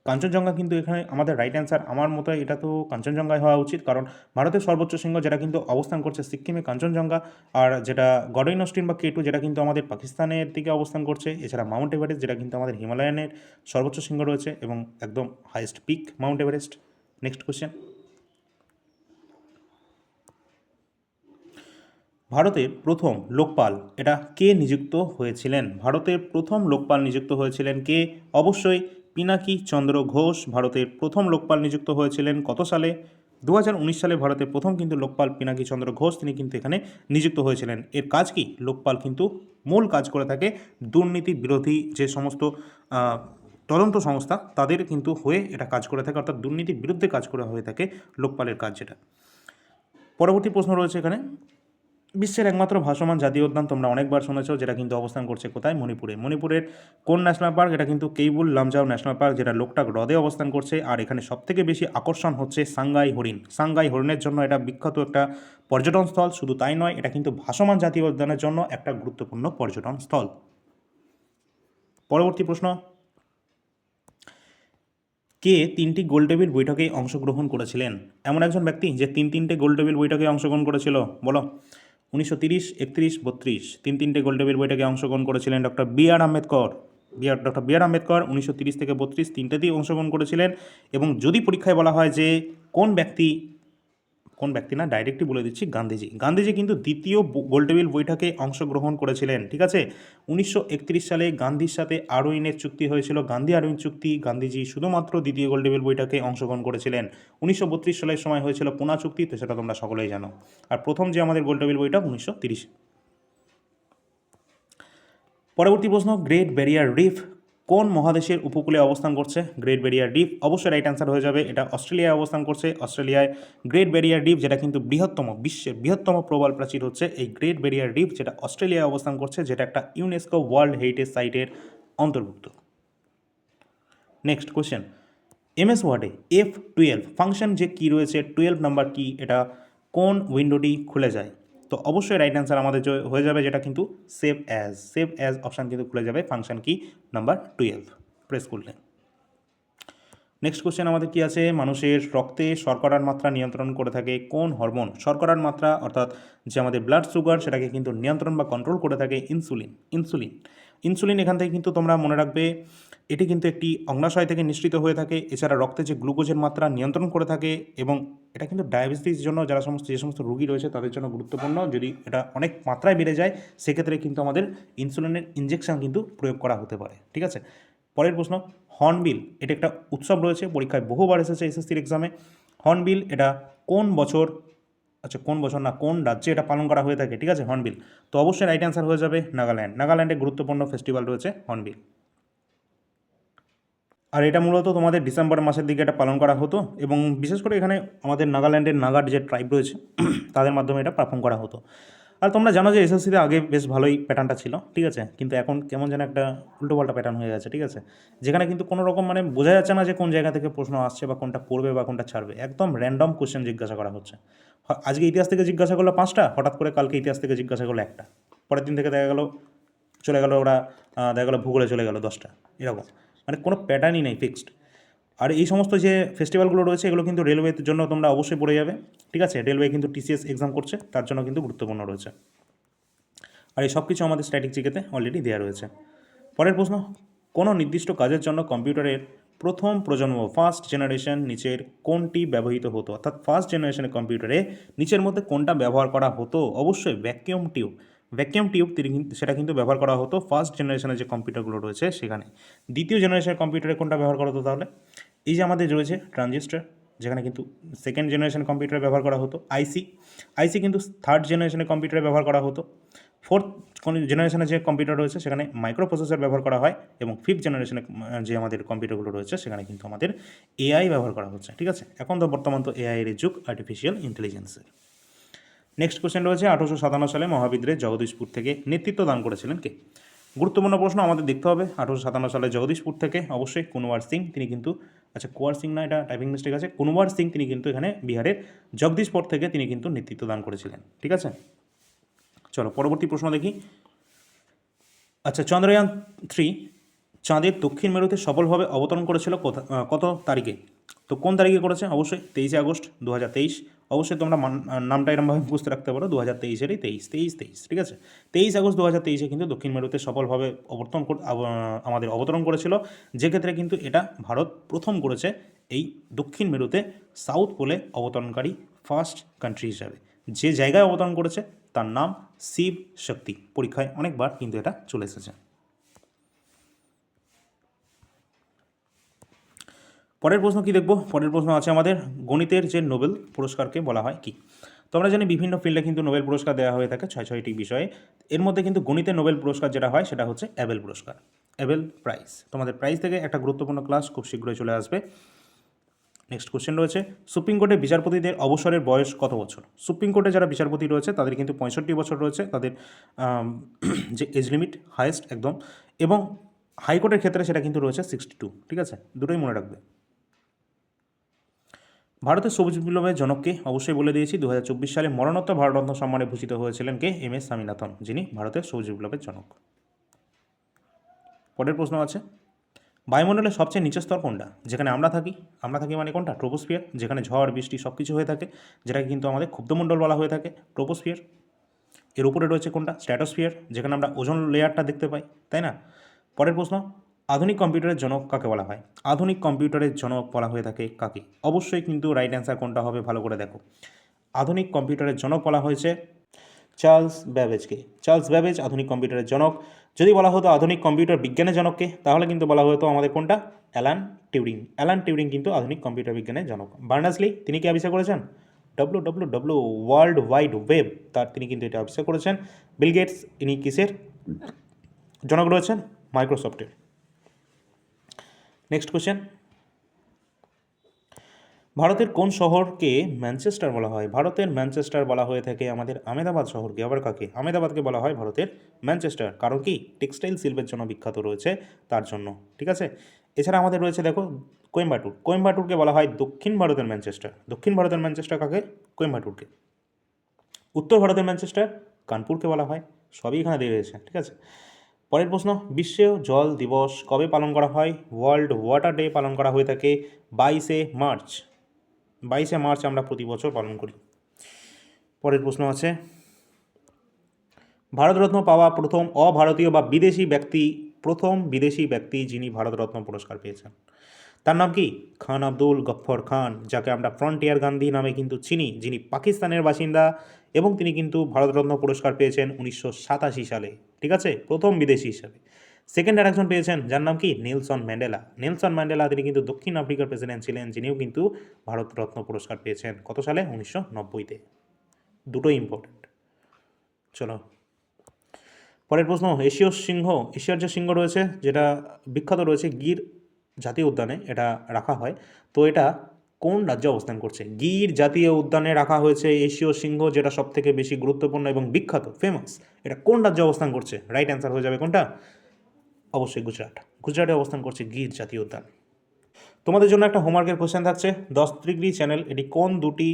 কাঞ্চনজঙ্ঘা কিন্তু এখানে আমাদের রাইট অ্যান্সার। আমার মতে এটা তো কাঞ্চনজঙ্ঘায় হওয়া উচিত, কারণ ভারতের সর্বোচ্চ শৃঙ্গ যেটা কিন্তু অবস্থান করছে সিক্কিমে কাঞ্চনজঙ্ঘা, আর যেটা গডইন অস্টিন বা K2 যেটা কিন্তু আমাদের পাকিস্তানের দিকে অবস্থান করছে। এছাড়া মাউন্ট এভারেস্ট যেটা কিন্তু আমাদের হিমালয়ানের সর্বোচ্চ শৃঙ্গ রয়েছে এবং একদম highest peak Mount Everest. Next question, ভারতের প্রথম লোকপাল এটা কে নিযুক্ত হয়েছিলেন? ভারতের প্রথম লোকপাল নিযুক্ত হয়েছিলেন কে? অবশ্যই পিনাকি চন্দ্র ঘোষ ভারতের প্রথম লোকপাল নিযুক্ত হয়েছিলেন। কত সালে? 2019 সালে ভারতের প্রথম কিন্তু লোকপাল পিনাকি চন্দ্র ঘোষ তিনি কিন্তু এখানে নিযুক্ত হয়েছিলেন। এর কাজ কি? লোকপাল কিন্তু মূল কাজ করে থাকে দুর্নীতি বিরোধী যে সমস্ত তদন্ত সংস্থা তাদের কিন্তু হয়ে এটা কাজ করে থাকে, অর্থাৎ দুর্নীতির বিরুদ্ধে কাজ করা হয়ে থাকে লোকপালের কাজ যেটা। পরবর্তী প্রশ্ন রয়েছে এখানে, বিশ্বের একমাত্র ভাসমান জাতীয় উদ্যান তোমরা অনেকবার শুনেছো, যেটা কিন্তু অবস্থান করছে কোথায়? মণিপুরে। মণিপুরের কোন ন্যাশনাল পার্ক? এটা কিন্তু কেইবুল লামজাও ন্যাশনাল পার্ক, যেটা লোকটাক হ্রদে অবস্থান করছে। আর এখানে সবথেকে বেশি আকর্ষণ হচ্ছে সাংগাই হরিণ। সাংগাই হরিণের জন্য এটা বিখ্যাত একটা পর্যটন স্থল। শুধু তাই নয়, এটা কিন্তু ভাসমান জাতীয় উদ্যানের জন্য একটা গুরুত্বপূর্ণ পর্যটন স্থল। পরবর্তী প্রশ্ন, কে 3টি গোলটেবিল বৈঠকে অংশগ্রহণ করেছিলেন? এমন একজন ব্যক্তি যে তিনটে গোলটেবিল বৈঠকে অংশগ্রহণ করেছিল, বলো। 1930, 31, 32 তিনটে গোলটেবিল বৈঠকে অংশগ্রহণ করেছিলেন doctor B.R.. Ambedkar. Doctor B.R.. Ambedkar 1930 থেকে 32 তিনটেতেই অংশগ্রহণ করেছিলেন। এবং যদি পরীক্ষায় বলা হয় যে কোন ব্যক্তি না, ডাইরেক্টলি বলে দিচ্ছি, গান্ধীজি কিন্তু দ্বিতীয় গোলটেবিল বৈঠকে অংশগ্রহণ করেছিলেন। ঠিক আছে, 1931 সালে গান্ধীর সাথে আরউইনের চুক্তি হয়েছিল, গান্ধী আরউইন চুক্তি। গান্ধীজি শুধুমাত্র দ্বিতীয় গোলটেবিল বৈঠকে অংশগ্রহণ করেছিলেন। 1932 সালের সময় হয়েছিল পুনা চুক্তি, তো সেটা তোমরা সকলেই জানো। আর প্রথম যে আমাদের গোলটেবিল বৈঠক 1930। পরবর্তী প্রশ্ন, গ্রেট ব্যারিয়ার রিফ কোন মহাদেশের উপকূলে অবস্থান করছে? গ্রেট ব্যারিয়ার রিফ অবশ্যই রাইট অ্যান্সার হয়ে যাবে, এটা অস্ট্রেলিয়ায় অবস্থান করছে। অস্ট্রেলিয়ায় গ্রেট ব্যারিয়ার রিফ, যেটা কিন্তু বিশ্বের বৃহত্তম প্রবাল প্রাচীর হচ্ছে এই গ্রেট ব্যারিয়ার রিফ, যেটা অস্ট্রেলিয়ায় অবস্থান করছে, যেটা একটা ইউনেস্কো ওয়ার্ল্ড হেরিটেজ সাইটের অন্তর্ভুক্ত। নেক্সট কোশ্চেন, MS ওয়ার্ডে F12 ফাংশন যে কি রয়েছে, 12 নাম্বার কি, এটা কোন উইন্ডোটি খুলে যায়? তো অবশ্যই রাইট অ্যান্সার আমাদের হয়ে যাবে যেটা কিন্তু সেভ অ্যাজ অপশান কিন্তু খুলে যাবে ফাংশন কি নাম্বার 12 প্রেস করলে। নেক্সট কোশ্চেন আমাদের কি আছে, মানুষের রক্তে শর্করার মাত্রা নিয়ন্ত্রণ করে থাকে কোন হরমোন? শর্করার মাত্রা অর্থাৎ যে আমাদের ব্লাড সুগার সেটাকে কিন্তু নিয়ন্ত্রণ বা কন্ট্রোল করে থাকে ইনসুলিন এখান থেকে কিন্তু তোমরা মনে রাখবে এটি কিন্তু একটি অগ্নাশয় থেকে নিঃসৃত হয়ে থাকে। এছাড়া রক্তে যে গ্লুকোজের মাত্রা নিয়ন্ত্রণ করে থাকে, এবং এটা কিন্তু ডায়াবেটিস জন্য যে সমস্ত রোগী রয়েছে তাদের জন্য গুরুত্বপূর্ণ। যদি এটা অনেক মাত্রায় বেড়ে যায় সেক্ষেত্রে কিন্তু আমাদের ইনসুলিনের ইনজেকশন কিন্তু প্রয়োগ করা হতে পারে। ঠিক আছে, পরের প্রশ্ন, হর্নবিল এটা একটা উৎসব রয়েছে, পরীক্ষায় বহুবার এসেছে এসএসসির এক্সামে। হর্নবিল এটা কোন বছর, কোন রাজ্যে এটা পালন করা হয়ে থাকে? ঠিক আছে, হর্নবিল। তো অবশ্যই রাইট অ্যান্সার হয়ে যাবে নাগাল্যান্ডে গুরুত্বপূর্ণ ফেস্টিভ্যাল রয়েছে হর্নবিল। আর এটা মূলত তোমাদের ডিসেম্বর মাসের দিকে এটা পালন করা হতো, এবং বিশেষ করে এখানে আমাদের নাগাল্যান্ডের নাগার যে ট্রাইব রয়েছে তাদের মাধ্যমে এটা পারফর্ম করা হতো। আর তোমরা জানো যে এসএসসিতে আগে বেশ ভালোই প্যাটার্নটা ছিল, ঠিক আছে, কিন্তু এখন কেমন যেন একটা উল্টোপাল্টা প্যাটার্ন হয়ে গেছে। ঠিক আছে, যেখানে কিন্তু কোনো রকম বোঝা যাচ্ছে না যে কোন জায়গা থেকে প্রশ্ন আসছে বা কোনটা পড়বে বা কোনটা ছাড়বে, একদম র্যান্ডম কোশ্চেন জিজ্ঞাসা করা হচ্ছে। আজকে ইতিহাস থেকে জিজ্ঞাসা করলো 5টা, হঠাৎ করে কালকে ইতিহাস থেকে জিজ্ঞাসা করলো 1টা, পরের দিন থেকে দেখা গেল ভূগোলে চলে গেল 10টা, এরকম কোনো প্যাটার্নই নেই ফিক্সড। আর এই সমস্ত যে ফেস্টিভ্যালগুলো রয়েছে এগুলো কিন্তু রেলওয়ের জন্য তোমরা অবশ্যই পড়ে যাবে। ঠিক আছে, রেলওয়ে কিন্তু TCS এক্সাম করছে, তার জন্য কিন্তু গুরুত্বপূর্ণ রয়েছে। আর এই সব কিছু আমাদের স্ট্যাটিক জিকেতে অলরেডি দেওয়া রয়েছে। পরের প্রশ্ন, কোনো নির্দিষ্ট কাজের জন্য কম্পিউটারের প্রথম প্রজন্ম ফার্স্ট জেনারেশন নিচের কোনটি ব্যবহৃত হতো? অর্থাৎ ফার্স্ট জেনারেশনের কম্পিউটারে নিচের মধ্যে কোনটা ব্যবহার করা হতো? অবশ্যই ভ্যাকিউম টিউব সেটা কিন্তু ব্যবহার করা হতো ফার্স্ট জেনারেশনের যে কম্পিউটারগুলো রয়েছে সেখানে। দ্বিতীয় জেনারেশনের কম্পিউটারে কোনটা ব্যবহার করা হতো তাহলে? এই যে আমাদের রয়েছে ট্রানজিস্টার, যেখানে কিন্তু সেকেন্ড জেনারেশন কম্পিউটার ব্যবহার করা হতো। আইসি কিন্তু থার্ড জেনারেশনের কম্পিউটারে ব্যবহার করা হতো। ফোর্থ জেনারেশনের যে কম্পিউটার রয়েছে সেখানে মাইক্রো প্রসেসর ব্যবহার করা হয়, এবং ফিফথ জেনারেশনে যে আমাদের কম্পিউটারগুলো রয়েছে সেখানে কিন্তু আমাদের এআই ব্যবহার করা হচ্ছে। ঠিক আছে, এখন তো বর্তমান তো এআই এর যুগ, আর্টিফিশিয়াল ইন্টেলিজেন্সের। নেক্সট কোশ্চেন রয়েছে 1857 সালে মহাবিদ্রোহে জগদীশপুর থেকে নেতৃত্ব দান করেছিলেন কে? গুরুত্বপূর্ণ প্রশ্ন, আমাদের দেখতে হবে 1857 সালে জগদীশপুর থেকে অবশ্যই কুনওয়ার সিং, তিনি কিন্তু, আচ্ছা কুয়ার সিং না, এটা টাইপিং মিস্টেক আছে, কুনওয়ার সিং তিনি কিন্তু এখানে বিহারের জগদীশপুর থেকে তিনি কিন্তু নেতৃত্ব দান করেছিলেন। ঠিক আছে, চলো পরবর্তী প্রশ্ন দেখি। আচ্ছা, চন্দ্রয়ান-3 চাঁদের দক্ষিণ মেরুতে সফলভাবে অবতরণ করেছিল কত তারিখে? তো কোন তারিখে করেছে? অবশ্যই 23 আগস্ট 2023। অবশ্যই তোমরা নামটা এরমভাবে বুঝতে রাখতে পারো, 2023-এরই 23, ঠিক আছে। 23 আগস্ট 2023-এ কিন্তু দক্ষিণ মেরুতে সফলভাবে আমাদের অবতরণ করেছিল, যে ক্ষেত্রে কিন্তু এটা ভারত প্রথম করেছে এই দক্ষিণ মেরুতে সাউথ পোলে অবতরণকারী ফার্স্ট কান্ট্রি হিসাবে। যে জায়গায় অবতরণ করেছে তার নাম শিব শক্তি। পরীক্ষায় অনেকবার কিন্তু এটা চলে এসেছে। পরের প্রশ্ন কি দেখব? পরের প্রশ্ন আছে আমাদের, গণিতের যে নোবেল পুরস্কারকে বলা হয় কি? তো আমরা জানি বিভিন্ন ফিল্ডে কিন্তু নোবেল পুরস্কার দেওয়া হয়ে থাকে 6টি বিষয়ে। এর মধ্যে কিন্তু গণিতের নোবেল পুরস্কার যেটা হয় সেটা হচ্ছে অ্যাবেল পুরস্কার, অ্যাবেল প্রাইজ। তোমাদের প্রাইজ থেকে একটা গুরুত্বপূর্ণ ক্লাস খুব শীঘ্রই চলে আসবে। নেক্সট কোশ্চেন রয়েছে, সুপ্রিম কোর্টের বিচারপতিদের অবসরের বয়স কত বছর? সুপ্রিম কোর্টে যারা বিচারপতি রয়েছে তাদের কিন্তু 65 বছর রয়েছে তাদের যে এজ লিমিট হায়েস্ট একদম, এবং হাইকোর্টের ক্ষেত্রে সেটা কিন্তু রয়েছে 62। ঠিক আছে, দুটোই মনে রাখবে। ভারতের সবুজ বিপ্লবের জনককে অবশ্যই বলে দিয়েছি, 2024 সালে মরণোত্তর ভারতরত্ন সম্মানে ভূষিত হয়েছিলেন কে? MS স্বামীনাথন, যিনি ভারতের সবুজ বিপ্লবের জনক। পরের প্রশ্ন আছে, বায়ুমণ্ডলের সবচেয়ে নিচের স্তর কোনটা? যেখানে আমরা থাকি মানে কোনটা? ট্রোপোস্ফিয়ার, যেখানে ঝড় বৃষ্টি সব কিছু হয়ে থাকে, যেটাকে কিন্তু আমাদের ক্ষুব্ধমণ্ডল বলা হয়ে থাকে, ট্রোপোস্ফিয়ার। এর উপরে রয়েছে কোনটা? স্ট্র্যাটোস্ফিয়ার, যেখানে আমরা ওজোন লেয়ারটা দেখতে পাই, তাই না? পরের প্রশ্ন, আধুনিক কম্পিউটারের জনক কাকে বলা হয়? আধুনিক কম্পিউটারের জনক বলা হয়ে থাকে কাকে? অবশ্যই কিন্তু রাইট অ্যান্সার কোনটা হবে ভালো করে দেখো। আধুনিক কম্পিউটারের জনক বলা হয়েছে চার্লস ব্যাবেজকে। চার্লস ব্যাবেজ আধুনিক কম্পিউটারের জনক। যদি বলা হতো আধুনিক কম্পিউটার বিজ্ঞানের জনককে, তাহলে কিন্তু বলা হতো আমাদের কোনটা? Alan Turing. অ্যালান টিউরিং কিন্তু আধুনিক কম্পিউটার বিজ্ঞানের জনক। বার্নার্স-লি তিনি কি আবিষ্কার করেছেন? WWW ওয়ার্ল্ড ওয়াইড ওয়েব, তার তিনি কিন্তু এটা আবিষ্কার করেছেন। বিল গেটস ইনি কিসের জনক রয়েছেন? মাইক্রোসফটের। নেক্সট কোশ্চেন, ভারতের কোন শহরকে ম্যানচেস্টার বলা হয়? ভারতের ম্যানচেস্টার বলা হয়ে থাকে আমাদের আহমেদাবাদ শহরকে। আবার কাকে? আহমেদাবাদকে বলা হয় ভারতের ম্যানচেস্টার। কারণ কি? টেক্সটাইল শিল্পের জন্য বিখ্যাত রয়েছে তার জন্য। ঠিক আছে, এছাড়া আমাদের রয়েছে দেখো কোয়েম্বাটুর। কোয়েম্বাটুরকে বলা হয় দক্ষিণ ভারতের ম্যানচেস্টার। দক্ষিণ ভারতের ম্যানচেস্টার কাকে? কোয়েম্বাটুরকে। উত্তর ভারতের ম্যানচেস্টার কানপুরকে বলা হয়। সবই এখানে দিয়ে রয়েছে। ঠিক আছে, পরের প্রশ্ন, বিশ্ব জল দিবস কবে পালন করা হয়? ওয়ার্ল্ড ওয়াটার ডে পালন করা হয়ে থাকে 22শে মার্চ। 22শে মার্চ আমরা প্রতি বছর পালন করি। পরের প্রশ্ন আছে, ভারতরত্ন পাওয়া প্রথম অভারতীয় বা বিদেশি ব্যক্তি, প্রথম বিদেশি ব্যক্তি যিনি ভারতরত্ন পুরস্কার পেয়েছেন, তার নাম কি? খান আব্দুল গফ্ফর খান, যাকে আমরা ফ্রন্টিয়ার গান্ধী নামে কিন্তু চিনি, যিনি পাকিস্তানের বাসিন্দা, এবং তিনি কিন্তু ভারতরত্ন পুরস্কার পেয়েছেন 1987 সালে। ঠিক আছে, প্রথম বিদেশি হিসাবে। সেকেন্ড আর একজন পেয়েছেন, যার নাম কি? Nelson Mandela. নেলসন ম্যান্ডেলা তিনি কিন্তু দক্ষিণ আফ্রিকার প্রেসিডেন্ট ছিলেন, যিনিও কিন্তু ভারতরত্ন পুরস্কার পেয়েছেন কত সালে? 1990-তে। দুটোই ইম্পর্টেন্ট। চলো পরের প্রশ্ন, এশিয়ার যে সিংহ রয়েছে, যেটা বিখ্যাত রয়েছে গির জাতীয় উদ্যানে এটা রাখা হয়, তো এটা কোন রাজ্যে অবস্থান করছে? গির জাতীয় উদ্যানে রাখা হয়েছে এশীয় সিংহ, যেটা সবথেকে বেশি গুরুত্বপূর্ণ এবং বিখ্যাত, ফেমাস। এটা কোন রাজ্যে অবস্থান করছে? রাইট অ্যান্সার হয়ে যাবে কোনটা? অবশ্যই গুজরাট। গুজরাটে অবস্থান করছে গির জাতীয় উদ্যান। তোমাদের জন্য একটা হোমওয়ার্কের কোশ্চেন থাকছে, 10 ডিগ্রি চ্যানেল এটি কোন দুটি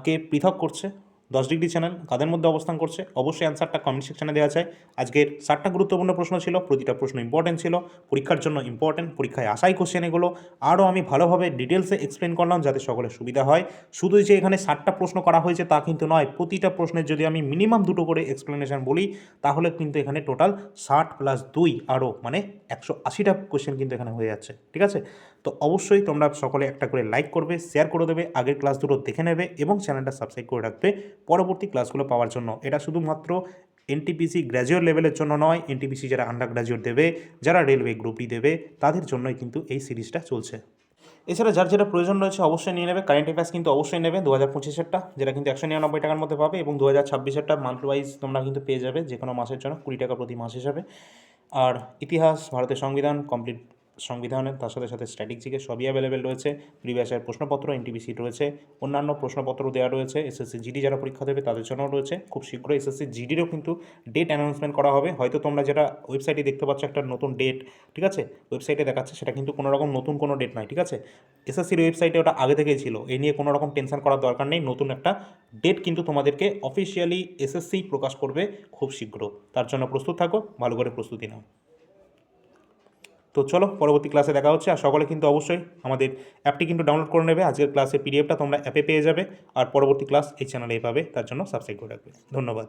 কে পৃথক করছে? 10 ডিগ্রি চ্যানেল কাদের মধ্যে অবস্থান করছে? অবশ্যই অ্যান্সারটা কমেন্ট সেকশনে দেওয়া যায়। আজকের 7টা গুরুত্বপূর্ণ প্রশ্ন ছিল, প্রতিটা প্রশ্ন ইম্পর্টেন্ট ছিল, পরীক্ষার জন্য ইম্পর্টেন্ট, পরীক্ষায় আসাই কোশ্চেন এগুলো। আরও আমি ভালোভাবে ডিটেলসে এক্সপ্লেন করলাম যাতে সকলের সুবিধা হয়। শুধু যে এখানে 7টা প্রশ্ন করা হয়েছে তা কিন্তু নয়, প্রতিটা প্রশ্নের যদি আমি মিনিমাম 2টো করে এক্সপ্লেনেশন বলি, তাহলে কিন্তু এখানে টোটাল 60 + 2 আরও মানে 180টা কোশ্চেন কিন্তু এখানে হয়ে যাচ্ছে। ঠিক আছে, তো অবশ্যই তোমরা সকলে একটা করে লাইক করবে, শেয়ার করে দেবে, আগের ক্লাস দুটো দেখে নেবে এবং চ্যানেলটা সাবস্ক্রাইব করে রাখবে পরবর্তী ক্লাসগুলো পাওয়ার জন্য। এটা শুধুমাত্র এনটিপিসি গ্র্যাজুয়েট লেভেলের জন্য নয়, এনটিপিসি যারা আন্ডার গ্র্যাজুয়েট দেবে, যারা রেলওয়ে গ্রুপ ডি দেবে, তাদের জন্যই কিন্তু এই সিরিজটা চলছে। এছাড়া যার যেটা প্রয়োজন রয়েছে অবশ্যই নিয়ে নেবে। কারেন্ট অ্যাফেয়ার্স কিন্তু অবশ্যই নেবে 2025-এরটা, যেটা কিন্তু 199 টাকার মধ্যে পাবে, এবং 2026-এরটা মান্থ ওয়াইজ তোমরা কিন্তু পেয়ে যাবে যে কোনো মাসের জন্য 20 টাকা প্রতি মাস হিসাবে। আর ইতিহাস, ভারতের সংবিধান কমপ্লিট সংবিধানের, তার সাথে সাথে স্ট্যাটিক সবই অ্যাভেলেবেল রয়েছে। প্রিভিয়াস ইয়ার প্রশ্নপত্র এনটিপিসি রয়েছে, অন্যান্য প্রশ্নপত্র দেওয়া রয়েছে। এসএসসি জিডি যারা পরীক্ষা দেবে তাদের জন্যও রয়েছে। খুব শীঘ্রই এসএসসি জিডিরও কিন্তু ডেট অ্যানাউন্সমেন্ট করা হবে। হয়তো তোমরা যেটা ওয়েবসাইটে দেখতে পাচ্ছ একটা নতুন ডেট, ঠিক আছে, ওয়েবসাইটে দেখাচ্ছে, সেটা কিন্তু কোনো রকম নতুন কোনো ডেট নয়, ঠিক আছে। এসএসসির ওয়েবসাইটে ওটা আগে থেকেই ছিল, এই নিয়ে কোনো রকম টেনশন করার দরকার নেই। নতুন একটা ডেট কিন্তু তোমাদেরকে অফিসিয়ালি এসএসসি প্রকাশ করবে খুব শীঘ্র। তার জন্য প্রস্তুত থাকো, ভালো করে প্রস্তুতি নাও। তো চলো, পরবর্তী ক্লাসে দেখা হচ্ছে। আর সকলে কিন্তু অবশ্যই আমাদের অ্যাপটি কিন্তু ডাউনলোড করে নেবে। আজকের ক্লাসের পিডিএফটা তোমরা অ্যাপে পেয়ে যাবে, আর পরবর্তী ক্লাস এই চ্যানেলেই পাবে, তার জন্য সাবস্ক্রাইব করে রাখবে। ধন্যবাদ।